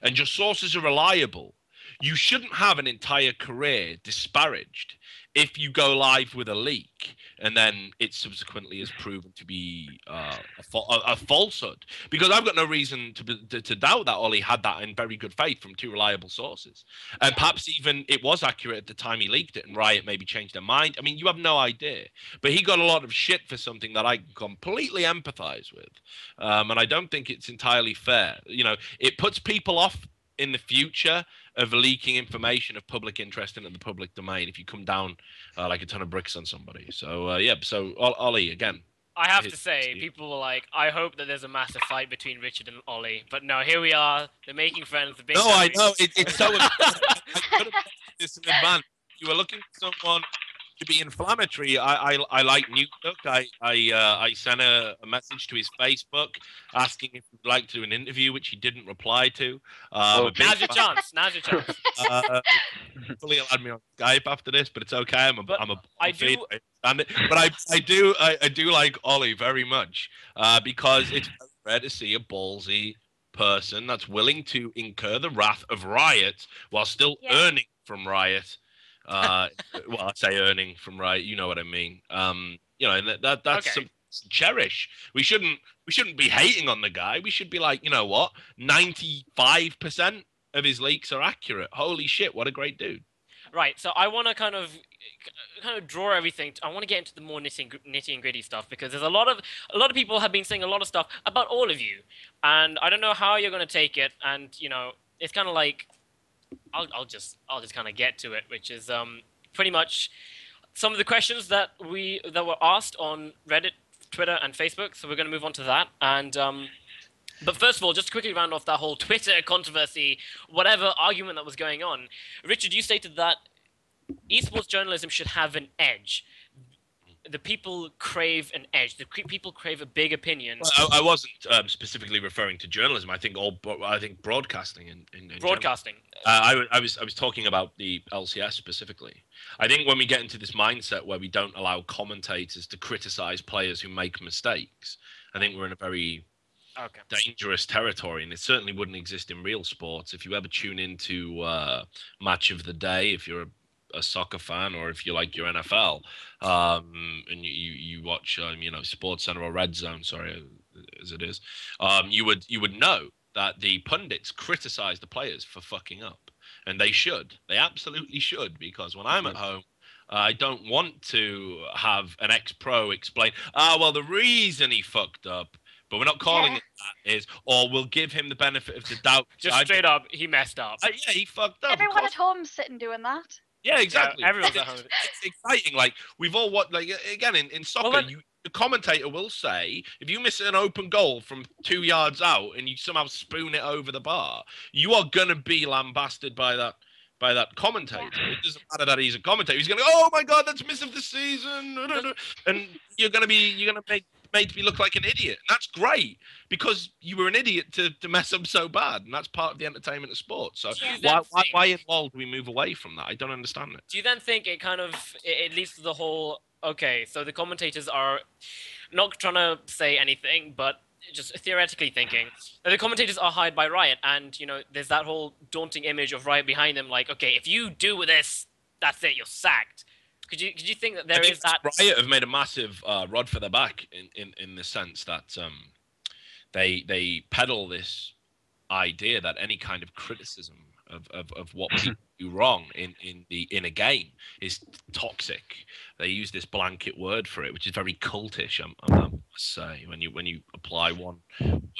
and your sources are reliable, you shouldn't have an entire career disparaged if you go live with a leak and then it subsequently is proven to be a falsehood. Because I've got no reason to doubt that Olly had that in very good faith from 2 reliable sources. And perhaps even it was accurate at the time he leaked it and Riot maybe changed their mind. I mean, you have no idea. But he got a lot of shit for something that I completely empathize with. And I don't think it's entirely fair. You know, it puts people off in the future of leaking information of public interest into the public domain if you come down like a ton of bricks on somebody. So, yeah, so Olly, again. I have to say, people were like, I hope that there's a massive fight between Richard and Olly. But no, here we are. They're making friends. The big no, I know. It's so... I could have this in advance. You were looking for someone to be inflammatory. I like NukeDuck. I sent a message to his Facebook asking if he'd like to do an interview, which he didn't reply to. Now's your chance. Now's your chance. Fully allowed me on Skype after this, but it's okay. But I do like Olly very much because it's rare to see a ballsy person that's willing to incur the wrath of Riot while still earning from Riot. Well, I say earning from Riot, you know what I mean. You know, and that's something to cherish. We shouldn't be hating on the guy. We should be like, you know what, 95% of his leaks are accurate. Holy shit, what a great dude. Right, so I want to kind of draw everything. I want to get into the more nitty and gritty stuff because there's a lot of people have been saying a lot of stuff about all of you, and I don't know how you're going to take it. And you know, it's kind of like I'll just kind of get to it, which is pretty much some of the questions that were asked on Reddit, Twitter, and Facebook. So we're going to move on to that. And but first of all, just to quickly round off that whole Twitter controversy, whatever argument that was going on, Richard, you stated that esports journalism should have an edge. The people crave an edge. The people crave a big opinion. Well, I wasn't specifically referring to journalism. I think broadcasting in broadcasting. I was talking about the LCS specifically. I think when we get into this mindset where we don't allow commentators to criticize players who make mistakes, I think we're in a very dangerous territory, and it certainly wouldn't exist in real sports. If you ever tune into Match of the Day, if you're a soccer fan, or if you like your NFL, and you watch, you know, Sports Center or Red Zone, sorry, as it is, you would know that the pundits criticize the players for fucking up, and they should. They absolutely should, because when I'm at home, I don't want to have an ex-pro explain, well, the reason he fucked up, but we're not calling it that, is, or we'll give him the benefit of the doubt. Just straight up, he messed up. Yeah, he fucked up. Everyone at home sitting doing that. Yeah, exactly. Yeah, everyone's at home. It's exciting. Like, we've all watched, like, again, in soccer, the commentator will say, if you miss an open goal from 2 yards out and you somehow spoon it over the bar, you are going to be lambasted by that commentator. It doesn't matter that he's a commentator. He's going to go, oh my God, that's miss of the season. And you're going to make made to be look like an idiot. And that's great, because you were an idiot to mess up so bad, and that's part of the entertainment of sports. So why in world do we move away from that? I don't understand it. Do you then think it kind of it leads to the whole, okay, so the commentators are not trying to say anything, but just theoretically thinking that the commentators are hired by Riot, and you know there's that whole daunting image of Riot behind them, like, okay, if you do this, that's it, you're sacked. Could you think that there is that? Riot have made a massive rod for their back in the sense that they peddle this idea that any kind of criticism of what people do wrong in a game is toxic. They use this blanket word for it, which is very cultish, I must say, when you apply one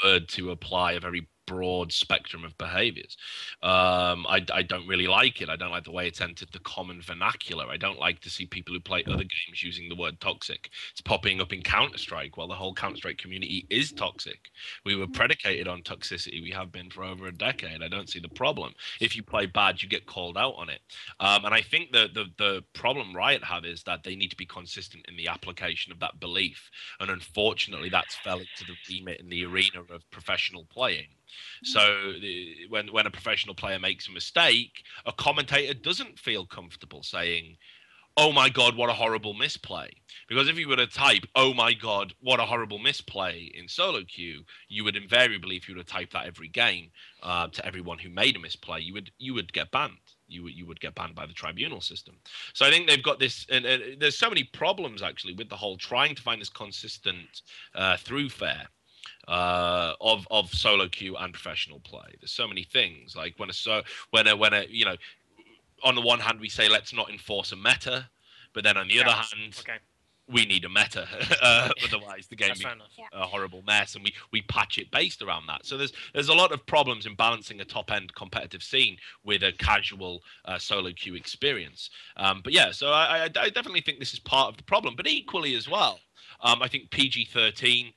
word to apply a very broad spectrum of behaviors. I don't really like it. I don't like the way it's entered the common vernacular. I don't like to see people who play other games using the word toxic. It's popping up in Counter-Strike. Well, the whole Counter-Strike community is toxic. We were predicated on toxicity. We have been for over a decade. I don't see the problem. If you play bad, you get called out on it. And I think the problem Riot have is that they need to be consistent in the application of that belief. And unfortunately, that's fell into the remit in the arena of professional playing. So when a professional player makes a mistake, a commentator doesn't feel comfortable saying, oh my God, what a horrible misplay. Because if you were to type, oh my God, what a horrible misplay in solo queue, you would invariably, if you were to type that every game to everyone who made a misplay, you would get banned. You would get banned by the tribunal system. So I think they've got this, and there's so many problems actually with the whole trying to find this consistent throughfare of solo queue and professional play. There's so many things like when a you know, on the one hand we say let's not enforce a meta, but then on the other hand we need a meta. Otherwise the game becomes a horrible mess, and we patch it based around that. So there's a lot of problems in balancing a top end competitive scene with a casual solo queue experience. But yeah, so I definitely think this is part of the problem, but equally as well, I think PG-13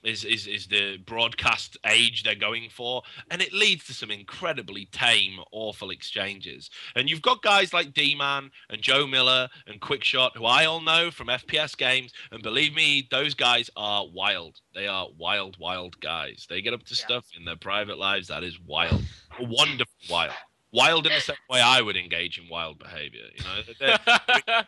is the broadcast age they're going for, and it leads to some incredibly tame, awful exchanges. And you've got guys like D-Man and Joe Miller and Quickshot, who I all know from FPS games, and believe me, those guys are wild. They are wild, wild guys. They get up to stuff in their private lives that is wild, wonderful wild. Wild in the same way I would engage in wild behavior. You know,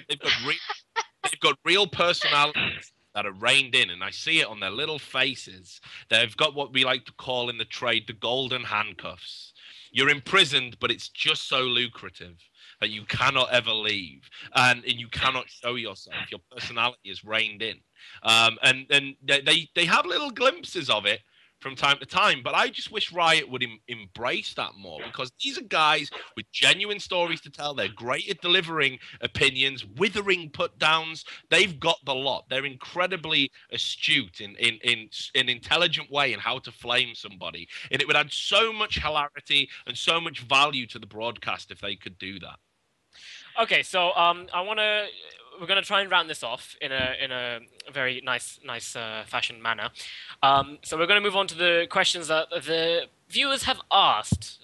they've got real personalities that are reined in, and I see it on their little faces. They've got what we like to call in the trade the golden handcuffs. You're imprisoned, but it's just so lucrative that you cannot ever leave, and you cannot show yourself. Your personality is reined in, and they have little glimpses of it from time to time, but I just wish Riot would embrace that more, because these are guys with genuine stories to tell. They're great at delivering opinions, withering put downs. They've got the lot. They're incredibly astute in an intelligent way in how to flame somebody, and it would add so much hilarity and so much value to the broadcast if they could do that. Okay, so we're gonna try and round this off in a very nice fashion manner. So we're gonna move on to the questions that the viewers have asked.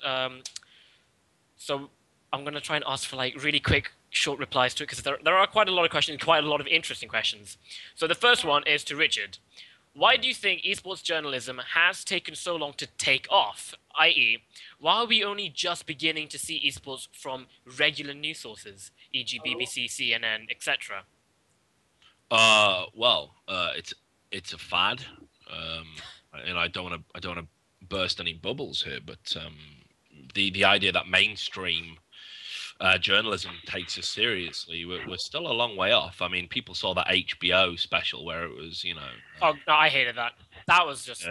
So I'm gonna try and ask for like really quick, short replies to it, because there are quite a lot of questions, quite a lot of interesting questions. So the first one is to Richard. Why do you think esports journalism has taken so long to take off? I.e., why are we only just beginning to see esports from regular news sources, e.g., BBC, CNN, etc.? Well, it's a fad, and I don't want to burst any bubbles here, but the idea that mainstream journalism takes us seriously, we're still a long way off. I mean, people saw that HBO special where it was, you know. Oh no, I hated that. That was just.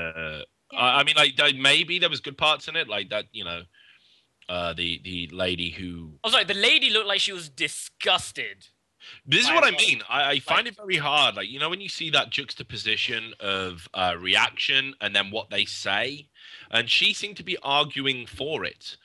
I mean, like maybe there was good parts in it, like that, you know, the lady who. Oh, sorry, the lady looked like she was disgusted. This is what I mean. I find it very hard. Like, you know, when you see that juxtaposition of reaction and then what they say, and she seemed to be arguing for it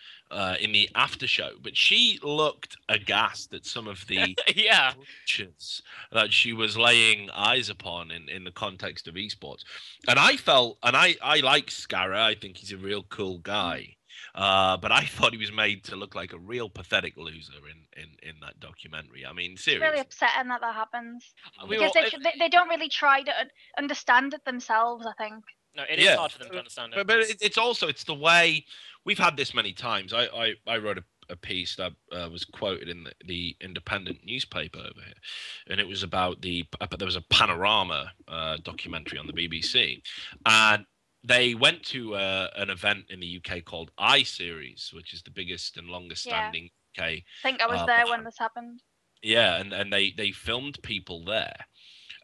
in the after show, but she looked aghast at some of the approaches that she was laying eyes upon in the context of esports. And I felt, and I like Scarra. I think he's a real cool guy. But I thought he was made to look like a real pathetic loser in that documentary. I mean, seriously. It's really upsetting that happens. Because they don't really try to understand it themselves, I think. No, it is hard for them to understand it. But it's the way we've had this many times. I wrote a piece that was quoted in the independent newspaper over here, and it was about there was a Panorama documentary on the BBC, and they went to an event in the UK called iSeries, which is the biggest and longest standing UK. I think I was there when this happened. Yeah, and they filmed people there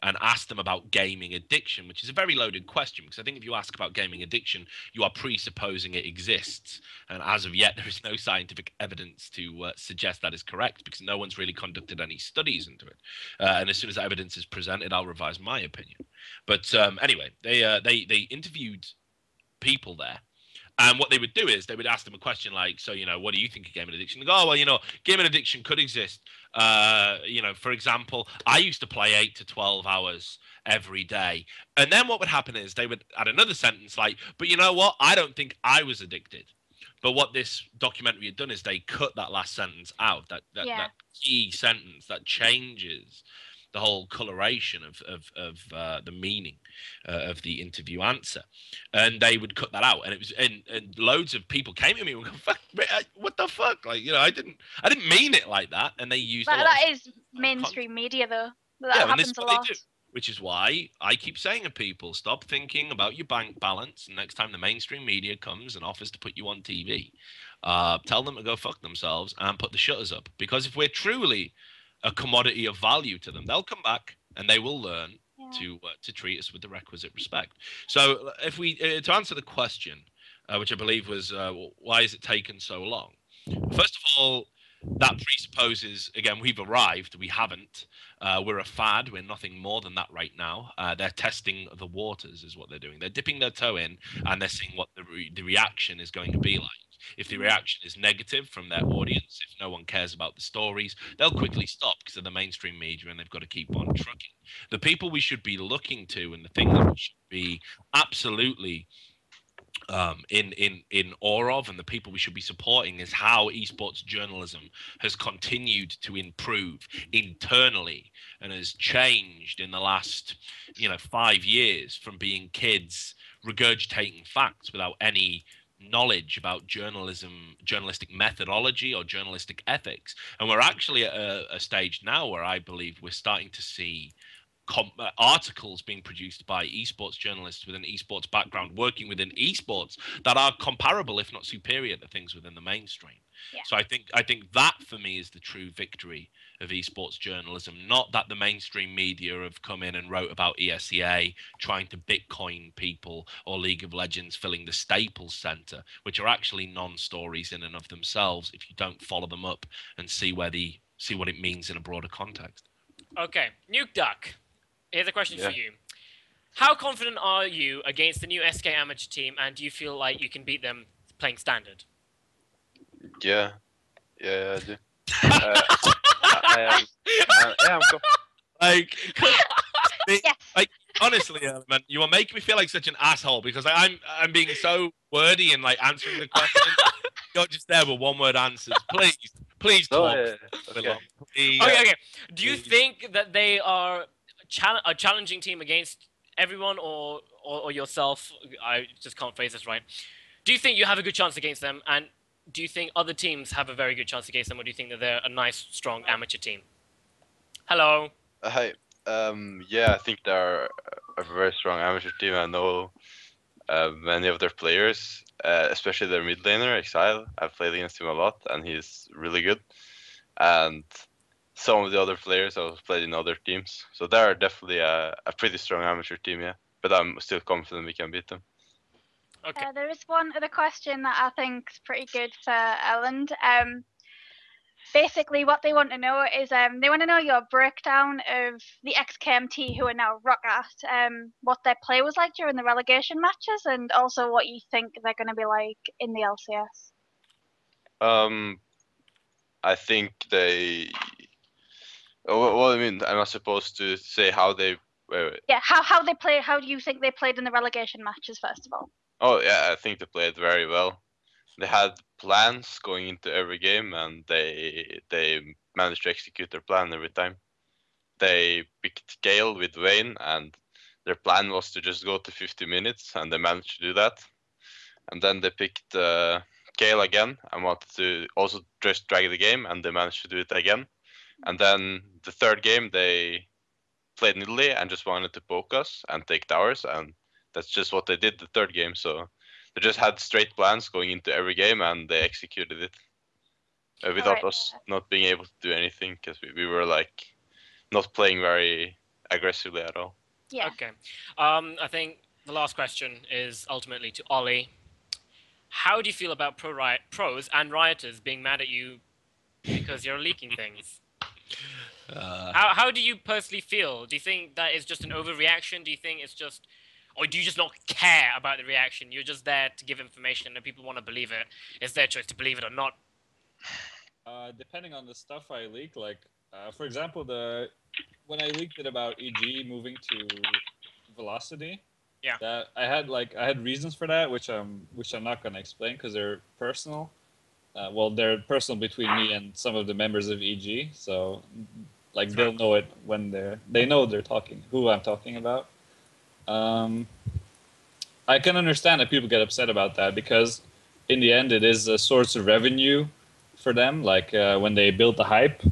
and asked them about gaming addiction, which is a very loaded question, because I think if you ask about gaming addiction, you are presupposing it exists. And as of yet, there is no scientific evidence to suggest that is correct, because no one's really conducted any studies into it. And as soon as that evidence is presented, I'll revise my opinion. But anyway, they interviewed people there. And what they would do is they would ask them a question like, so, you know, what do you think of gaming addiction? They go, oh, well, you know, gaming addiction could exist. You know, for example, I used to play 8 to 12 hours every day. And then what would happen is they would add another sentence like, but you know what? I don't think I was addicted. But what this documentary had done is they cut that last sentence out, that key sentence that changes the whole coloration of the meaning of the interview answer, and they would cut that out. And it was and loads of people came to me and go, "Fuck, what the fuck?" Like, I didn't mean it like that. And they used a lot That of is mainstream media, though. That yeah, and this happens is a what they lot. do. Which is why I keep saying to people, stop thinking about your bank balance. And next time the mainstream media comes and offers to put you on TV, tell them to go fuck themselves and put the shutters up. Because if we're truly a commodity of value to them, they'll come back and they will learn to treat us with the requisite respect. So if we to answer the question, which I believe was why is it taken so long? First of all, that presupposes, again, we've arrived. We haven't. We're a fad. We're nothing more than that right now. They're testing the waters, is what they're doing. They're dipping their toe in, and they're seeing what the reaction is going to be like. If the reaction is negative from their audience, if no one cares about the stories, they'll quickly stop because they're the mainstream media and they've got to keep on trucking. The people we should be looking to, and the thing that we should be absolutely in awe of, and the people we should be supporting, is how esports journalism has continued to improve internally and has changed in the last 5 years from being kids regurgitating facts without any knowledge about journalistic methodology or journalistic ethics. And we're actually at a stage now where I believe we're starting to see articles being produced by esports journalists with an esports background working within esports that are comparable, if not superior, to things within the mainstream. Yeah. So I think that for me is the true victory of esports journalism, not that the mainstream media have come in and wrote about ESEA trying to Bitcoin people or League of Legends filling the Staples Center, which are actually non-stories in and of themselves if you don't follow them up and see what it means in a broader context. Okay, NukeDuck. Here's a question for you. How confident are you against the new SK amateur team, and do you feel like you can beat them playing standard? Yeah, I do. I am. Like, honestly, man, you are making me feel like such an asshole because I'm being so wordy and like answering the question. You're just there with one-word answers. Please talk. Okay. Please. Okay. Do you think that they are a challenging team against everyone or yourself? I just can't phrase this right. Do you think you have a good chance against them, and do you think other teams have a very good chance against them, or do you think that they're a nice, strong amateur team? Hello. Hi. Yeah, I think they're a very strong amateur team. I know many of their players, especially their mid laner, Exile. I've played against him a lot, and he's really good. And some of the other players I've played in other teams. So they're definitely a pretty strong amateur team, yeah. But I'm still confident we can beat them. Okay. There is one other question that I think is pretty good for Erlend. Basically, what they want to know is they want to know your breakdown of the XKMT who are now Rocket, what their play was like during the relegation matches, and also what you think they're going to be like in the LCS. I think they. What I mean, I'm not supposed to say how they. Yeah, how they play. How do you think they played in the relegation matches, first of all? Oh yeah, I think they played very well. They had plans going into every game, and they managed to execute their plan every time. They picked Gale with Vayne, and their plan was to just go to 50 minutes, and they managed to do that. And then they picked Gale again and wanted to also just drag the game, and they managed to do it again. And then the third game, they played Nidalee and just wanted to poke us and take towers, and that's just what they did the third game. So they just had straight plans going into every game, and they executed it without us not being able to do anything, because we were like not playing very aggressively at all. Yeah. Okay. I think the last question is ultimately to Olly. How do you feel about pros and rioters being mad at you because you're leaking things? How do you personally feel? Do you think that is just an overreaction? Do you think it's just, or do you just not care about the reaction? You're just there to give information, and people want to believe it. It's their choice to believe it or not. Depending on the stuff I leak, like for example, when I leaked it about EG moving to Velocity, yeah, that I had reasons for that, which I'm not going to explain because they're personal. They're personal between me and some of the members of EG, so Like they'll know it when they know they're talking who I'm talking about. I can understand that people get upset about that because in the end it is a source of revenue for them, like when they build the hype.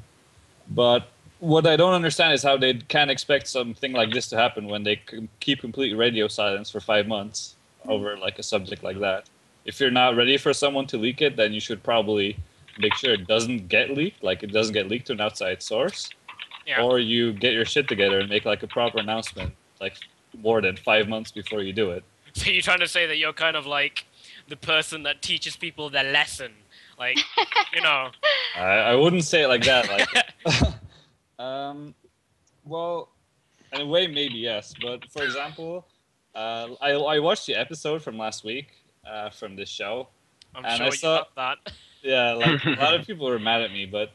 But what I don't understand is how they can't expect something like this to happen when they keep complete radio silence for 5 months over like a subject like that. If you're not ready for someone to leak it, then you should probably make sure it doesn't get leaked, like it doesn't get leaked to an outside source. Yeah. Or you get your shit together and make like a proper announcement, like more than 5 months before you do it. So you're trying to say that you're kind of like the person that teaches people their lesson, like, you know. I wouldn't say it like that. Like, well, in a way, maybe yes. But for example, I watched the episode from last week from this show. I'm and sure I you saw, love that. Yeah, like a lot of people were mad at me, but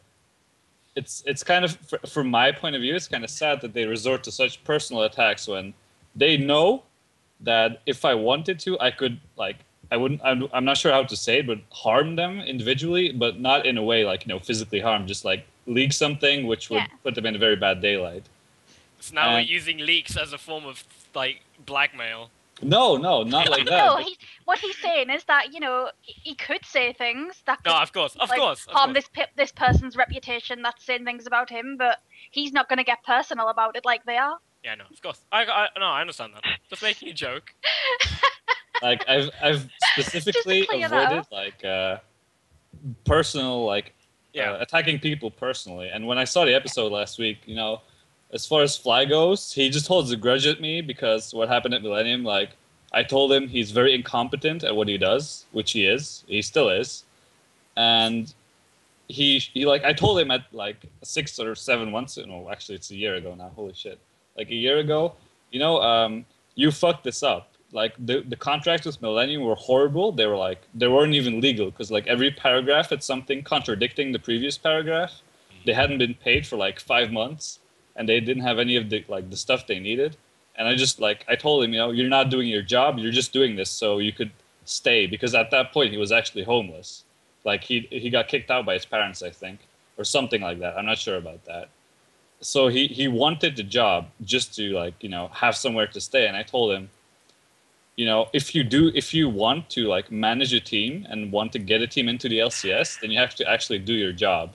it's kind of from my point of view, it's kind of sad that they resort to such personal attacks when they know that if I wanted to, I could like I wouldn't. I'm not sure how to say it, but harm them individually, but not in a way like physically harm. Just like leak something which would put them in a very bad daylight. So now we're using leaks as a form of like blackmail. No, not like that. No, what he's saying is that he could say things that could, of course, harm this person's reputation. That's saying things about him, but he's not going to get personal about it like they are. Yeah, no, of course. I understand that. Just making a joke. Like I've specifically avoided like personal attacking people personally. And when I saw the episode last week, as far as Fly goes, he just holds a grudge at me because what happened at Millennium. Like I told him he's very incompetent at what he does, which he is. He still is, and he like I told him at like 6 or 7 months. No, actually it's a year ago now. Holy shit! Like a year ago, you fucked this up. Like the contracts with Millennium were horrible. They weren't even legal because like every paragraph had something contradicting the previous paragraph. They hadn't been paid for like 5 months, and they didn't have any of the stuff they needed. And I told him, you're not doing your job. You're just doing this so you could stay, because at that point he was actually homeless. Like he got kicked out by his parents, I think, or something like that. I'm not sure about that. So he wanted the job just to have somewhere to stay. And I told him, if you want to manage a team and want to get a team into the LCS, then you have to actually do your job.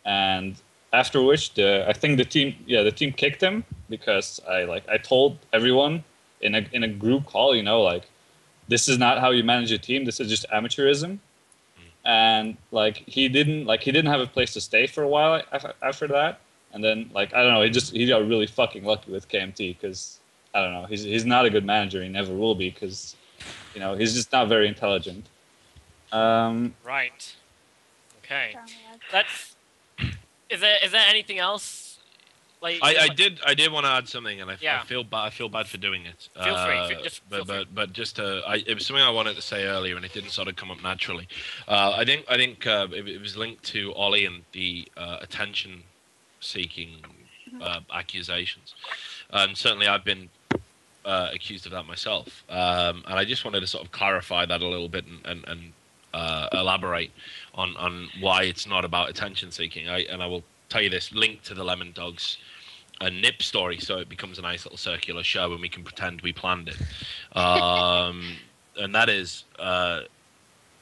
And after which I think the team kicked him because I told everyone in a group call, this is not how you manage a team. This is just amateurism. And he didn't have a place to stay for a while after that. And then I don't know, he got really fucking lucky with KMT because I don't know, he's not a good manager. He never will be because he's just not very intelligent. Right. Okay. Is there anything else? I did want to add something, and I feel bad for doing it. Feel free. It was something I wanted to say earlier, and it didn't sort of come up naturally. I think it was linked to Olly and the attention-seeking accusations, and certainly I've been accused of that myself. And I just wanted to sort of clarify that a little bit and elaborate on why it's not about attention-seeking. And I will tell you this, linked to the Lemondogs and NiP story, so it becomes a nice little circular show and we can pretend we planned it. And that is, a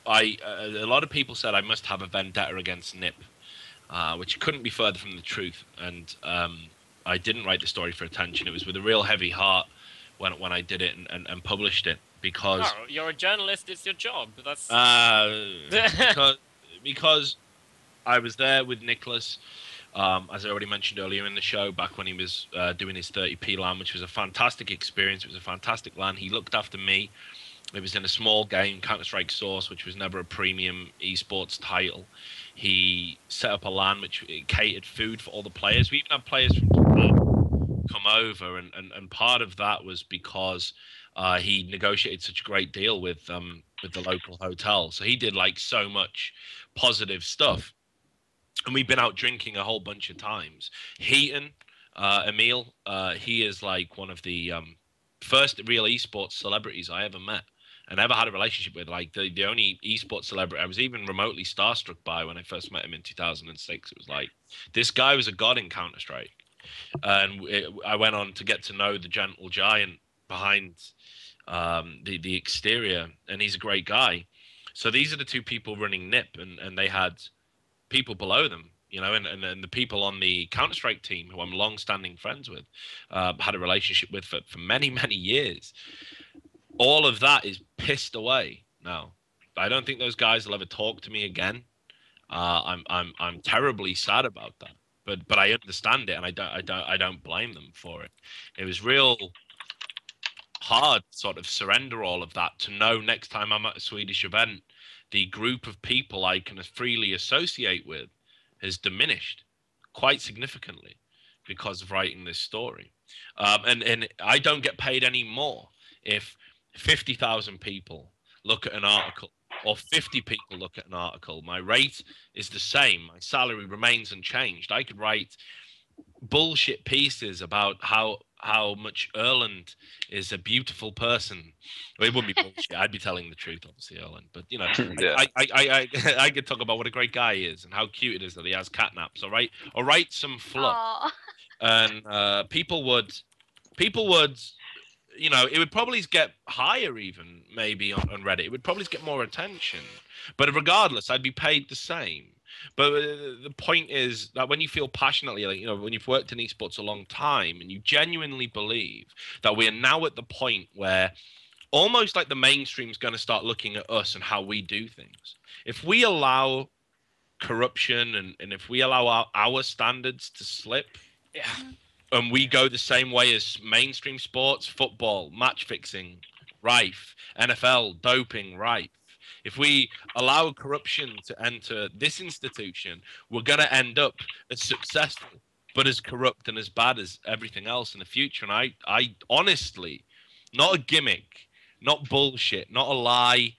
lot of people said I must have a vendetta against NiP, which couldn't be further from the truth. And I didn't write the story for attention. It was with a real heavy heart when I did it and published it, because... No, you're a journalist, it's your job. That's... because I was there with Nicholas, as I already mentioned earlier in the show, back when he was doing his 30p LAN, which was a fantastic experience. It was a fantastic LAN. He looked after me. It was in a small game, Counter-Strike Source, which was never a premium esports title. He set up a LAN which catered food for all the players. We even had players from Japan come over, and part of that was because he negotiated such a great deal with the local hotel. So he did so much positive stuff. And we've been out drinking a whole bunch of times. Heaton, Emil, he is one of the first real esports celebrities I ever met. and ever had a relationship with. Like the only esports celebrity I was even remotely starstruck by when I first met him in 2006. It was like, this guy was a god in Counter-Strike. And I went on to get to know the gentle giant behind the exterior, and he's a great guy. So these are the two people running NiP, and they had people below them, you know, and the people on the Counter-Strike team who I'm long-standing friends with, had a relationship with for many, many years. All of that is pissed away now. I don't think those guys will ever talk to me again. I'm terribly sad about that. But I understand it, and I don't blame them for it. It was real hard to sort of surrender all of that, to know next time I'm at a Swedish event, the group of people I can freely associate with has diminished quite significantly because of writing this story. And I don't get paid any more if 50,000 people look at an article or 50 people look at an article. My rate is the same. My salary remains unchanged. I could write bullshit pieces about how much Erlend is a beautiful person. Well, it wouldn't be bullshit. I'd be telling the truth, obviously, Erlend. But you know, Yeah. I could talk about what a great guy he is and how cute it is that he has catnaps. All right, or write some fluff, Aw. and people would, you know, it would probably get higher even maybe on Reddit. It would probably get more attention. But regardless, I'd be paid the same. But the point is that when you feel passionately, like, you know, when you've worked in esports a long time and you genuinely believe that we are now at the point where almost like the mainstream's going to start looking at us and how we do things. If we allow corruption and if we allow our standards to slip, Yeah. and we go the same way as mainstream sports, football, match fixing, rife, NFL, doping, rife. If we allow corruption to enter this institution, we're going to end up as successful, but as corrupt and as bad as everything else in the future. And I honestly, not a gimmick, not bullshit, not a lie,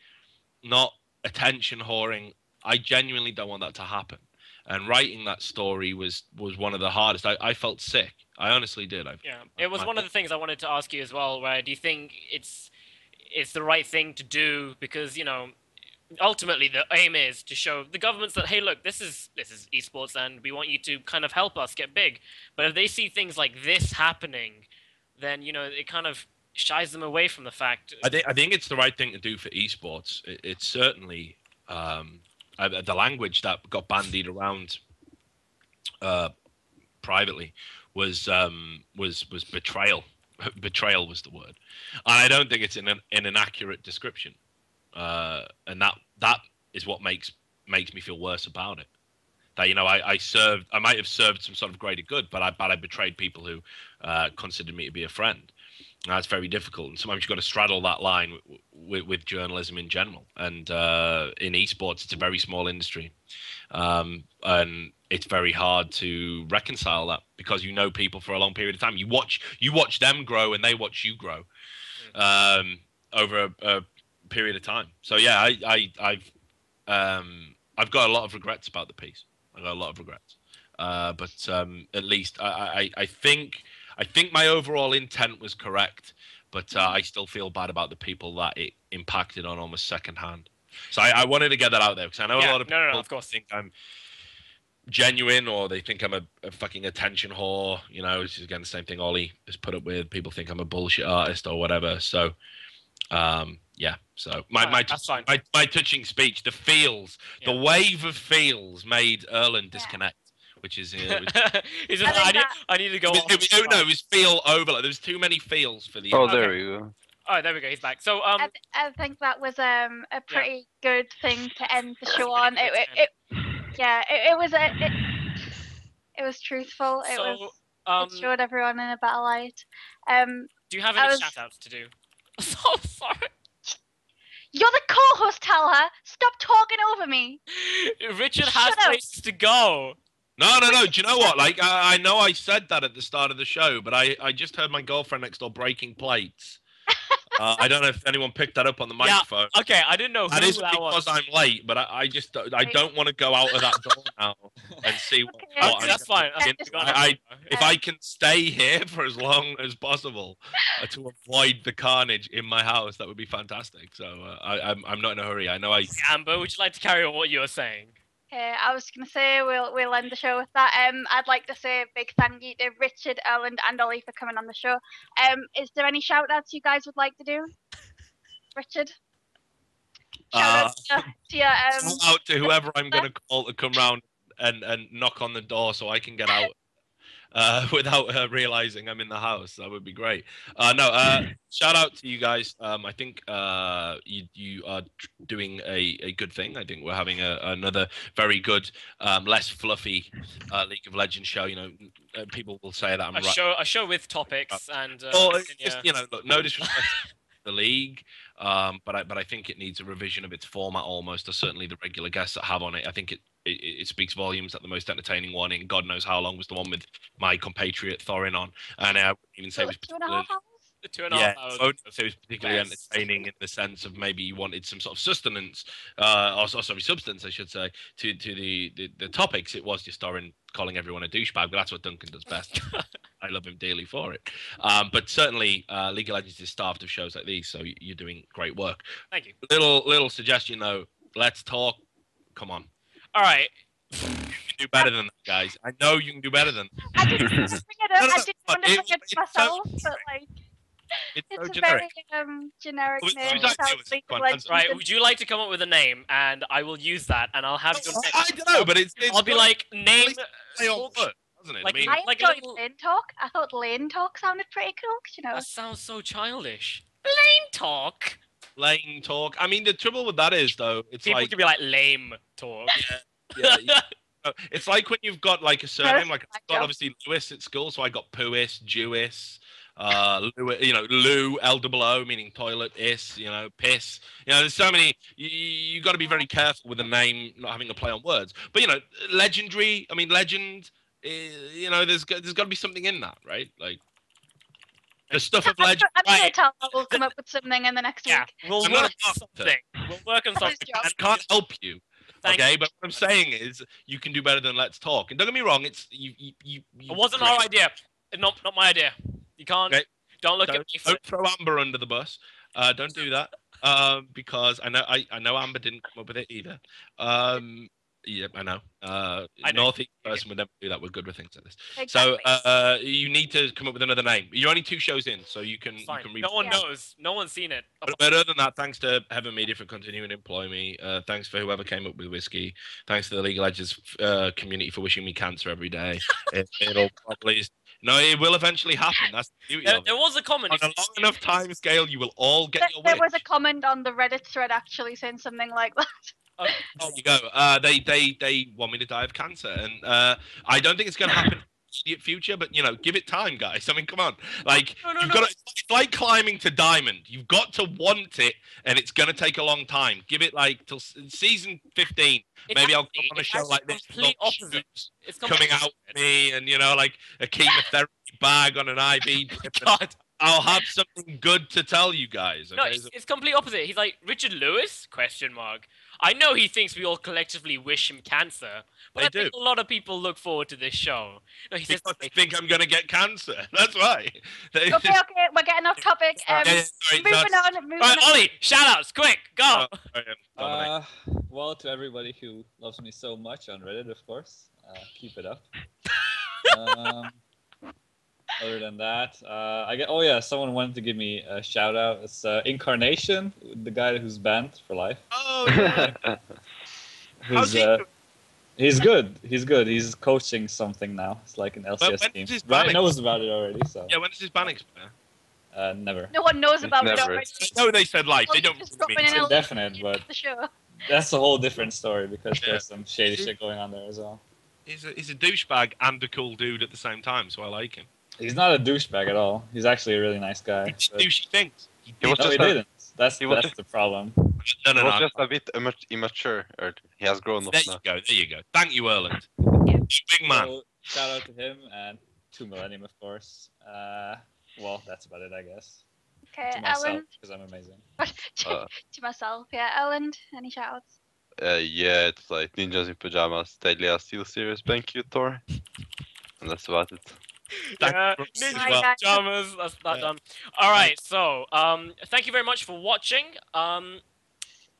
not attention whoring, I genuinely don't want that to happen. And writing that story was one of the hardest. I felt sick. I honestly did. Yeah, it was one of the things I wanted to ask you as well. Where do you think it's the right thing to do? Because, you know, ultimately the aim is to show the governments that, hey, look, this is esports, and we want you to kind of help us get big. But if they see things like this happening, then, you know, it kind of shies them away from the fact. I think it's the right thing to do for esports. It's certainly the language that got bandied around privately was betrayal. Betrayal was the word, and I don't think it's in an accurate description. And that is what makes me feel worse about it. That, you know, I might have served some sort of greater good, but I betrayed people who considered me to be a friend. And that's very difficult, and sometimes you've got to straddle that line with journalism in general. And in esports, it's a very small industry, and it's very hard to reconcile that because you know people for a long period of time. You watch them grow, and they watch you grow over a period of time. So yeah, I've got a lot of regrets about the piece. I got a lot of regrets, but at least I think my overall intent was correct, but I still feel bad about the people that it impacted on almost secondhand. So I wanted to get that out there because I know a lot of people of course. think I'm genuine, or they think I'm a fucking attention whore. You know, which is again the same thing Olly has put up with. People think I'm a bullshit artist or whatever. So yeah. So my touching speech, the feels, the wave of feels made Erlend disconnect. Which is, he's just, I need to go. It was feel over. Like, there's too many feels for the. Oh, there we go. Oh, there we go. He's back. So I think that was a pretty good thing to end the show on. It was truthful. It showed everyone in a better light. Do you have any shout outs to do? So sorry. You're the co-host, Talha. Stop talking over me. Richard has places to go. No. Do you know what? Like, I know I said that at the start of the show, but I just heard my girlfriend next door breaking plates. I don't know if anyone picked that up on the microphone. Yeah, okay, I didn't know who That is that because was. I'm late, but I just don't want to go out of that door now and see what Okay, I'm that's fine. gonna get into. If I can stay here for as long as possible to avoid the carnage in my house, that would be fantastic. So I'm not in a hurry. I know Amber, would you like to carry on what you were saying? I was gonna say we'll end the show with that. I'd like to say a big thank you to Richard, Erlend, and Olly for coming on the show. Is there any shout outs you guys would like to do? Richard? Shout out to your shout out to whoever I'm gonna call to come round and knock on the door so I can get out without realizing I'm in the house. That would be great. Shout out to you guys. I think you are doing a good thing. I think we're having another very good, less fluffy League of Legends show. You know, people will say that I'm right. A show with topics and. It's just, look, no disrespect to the league, but I think it needs a revision of its format almost. Or certainly the regular guests that have on it. I think it speaks volumes that the most entertaining one in God knows how long was the one with my compatriot Thorin on, and I wouldn't even say it was 2.5 hours. 2.5 hours. I wouldn't say it was particularly entertaining in the sense of maybe you wanted some sort of sustenance, substance, I should say, to the topics. It was just Thorin calling everyone a douchebag, but that's what Duncan does best. I love him dearly for it. But certainly, League of Legends is staffed of shows like these, so you're doing great work. Thank you. Little suggestion though. Let's talk. Come on. All right. You can do better than that, guys. I know you can do better than that. I didn't want to bring it up. I didn't want to bring it myself, but like. It's so a generic. very generic Well, name. who's that doing? Come on, answer. Right, would you like to come up with a name, and I will use that, and I'll have your name. I don't know, but it's I'll be like, name. play on foot, doesn't it? Like- I mean, I like a enjoyed little- Lane Talk. I thought Lane Talk sounded pretty cool. 'Cause, you know, That sounds so childish. Lame talk. lane talk. I mean, the trouble with that is though, it's People like could be like lame talk. it's like when you've got like a surname. Like I've got job. obviously Lewis at school, so I got Puis, Jewis. Lou, L-O-O, meaning toilet, piss. There's so many. You got to be very careful with a name not having a play on words. But legendary. I mean, legend. There's got to be something in that, right? Like the stuff of legend. I'm sure Talha will come up with something in the next Yeah, week. we'll I'm work not on a something. We'll work on something. job. I can't help you. Thank Okay, you. but what I'm saying is you can do better than let's talk. And don't get me wrong, it's you. It wasn't our idea. Not my idea. You can't. Okay. Don't look at me. Don't throw Amber under the bus. Don't do that. Because I know Amber didn't come up with it either. Yeah, I know. Northeast person would never do that. We're good with things like this. Exactly. So you need to come up with another name. You're only 2 shows in, so you can. Fine. You can No one knows. No one's seen it. But other than that, thanks to Heaven Media for continuing to employ me. Thanks for whoever came up with whiskey. Thanks to the League of Legends community for wishing me cancer every day. It'll probably. No, it will eventually happen. That's the beauty of it. There was a comment. On a long enough time scale, you will all get your There wish. was a comment on the Reddit thread actually saying something like that. There you go. They want me to die of cancer, and I don't think it's going to happen in the immediate future. But give it time, guys. I mean, come on. Like you've got to, it's like climbing to diamond. You've got to want it, and it's going to take a long time. Give it like till season 15. Maybe I'll come on a show like this. Complete opposite. It's Coming out with me, and like a chemotherapy bag on an IV. God. I'll have something good to tell you guys. Okay? No, it's complete opposite. He's like Richard Lewis? ? I know he thinks we all collectively wish him cancer, but They I think do. a lot of people look forward to this show. No, he says, Because they think I'm going to get cancer. That's why. Okay, we're getting off topic. Sorry, Moving on. right, Olly, shout-outs, quick, go! Well, to everybody who loves me so much on Reddit, of course, keep it up. Other than that, someone wanted to give me a shout out. It's Incarnation, the guy who's banned for life. Oh, yeah. How's he doing? He's good. He's coaching something now. It's like an LCS when team. is his Ryan ban knows about it already, so Yeah, when does his ban expire? never. No one knows about it Never. already. I know they said life. They don't Just mean dropping in It's a indefinite, but the show. that's a whole different story because Yeah. there's some shady shit going on there as well. He's a douchebag and a cool dude at the same time, so I like him. He's not a douchebag at all. He's actually a really nice guy. He just but- douchey things. He was No, he just a- didn't. That's he was the problem. No, He was no. just a bit immature. Or he has grown up There now. you go. Thank you, Erlend. Big man. So, shout out to him and to Millennium, of course. Well, that's about it, I guess. Okay, To myself, Erlend. because I'm amazing. To myself, yeah. Erlend, any shoutouts? Yeah, it's like Ninjas in Pyjamas, Talha Steel Series, thank you, Thor. And that's about it. Yeah, Brooks Ninja as well. Pajamas, that's that Yeah. done. Alright, so thank you very much for watching.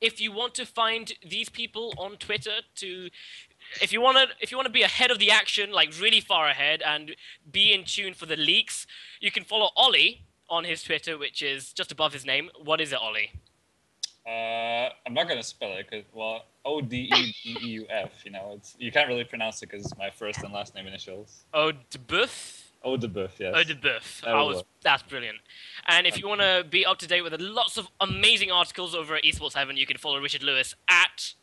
If you want to find these people on Twitter if you wanna be ahead of the action, like really far ahead, and be in tune for the leaks, you can follow Olly on his Twitter, which is just above his name. What is it, Olly? I'm not gonna spell it because, well, Odebeuf. You know, you can't really pronounce it because it's my first and last name initials. Odebeuf? Odebeuf, yes. Odebeuf. That's brilliant. And if you want to be up to date with lots of amazing articles over at Esports Heaven, you can follow Richard Lewis at.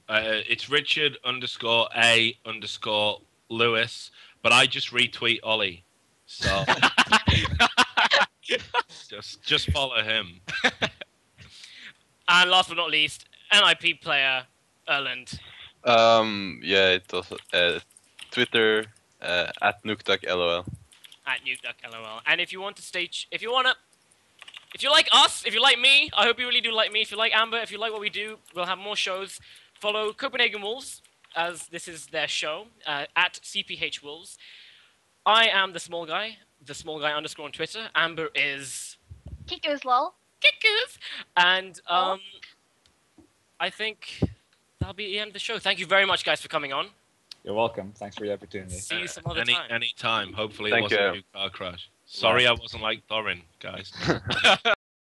It's Richard_A_Lewis, but I just retweet Ollie. So just follow him. And last but not least, NiP player Erlend. Yeah, it was Twitter at NukeDuck LOL. At NukeDuck LOL. And if you want to if you like us, if you like me, I hope you really do like me. If you like Amber, if you like what we do, we'll have more shows. Follow Copenhagen Wolves, as this is their show, at CPH Wolves. I am the small guy _ on Twitter. Amber is Kiko's lol. Kickers. And I think that'll be the end of the show. Thank you very much, guys, for coming on. You're welcome. Thanks for the opportunity. See you some other time. Any time. Hopefully it Thank wasn't you. a new car crash. Sorry I wasn't like Thorin, guys.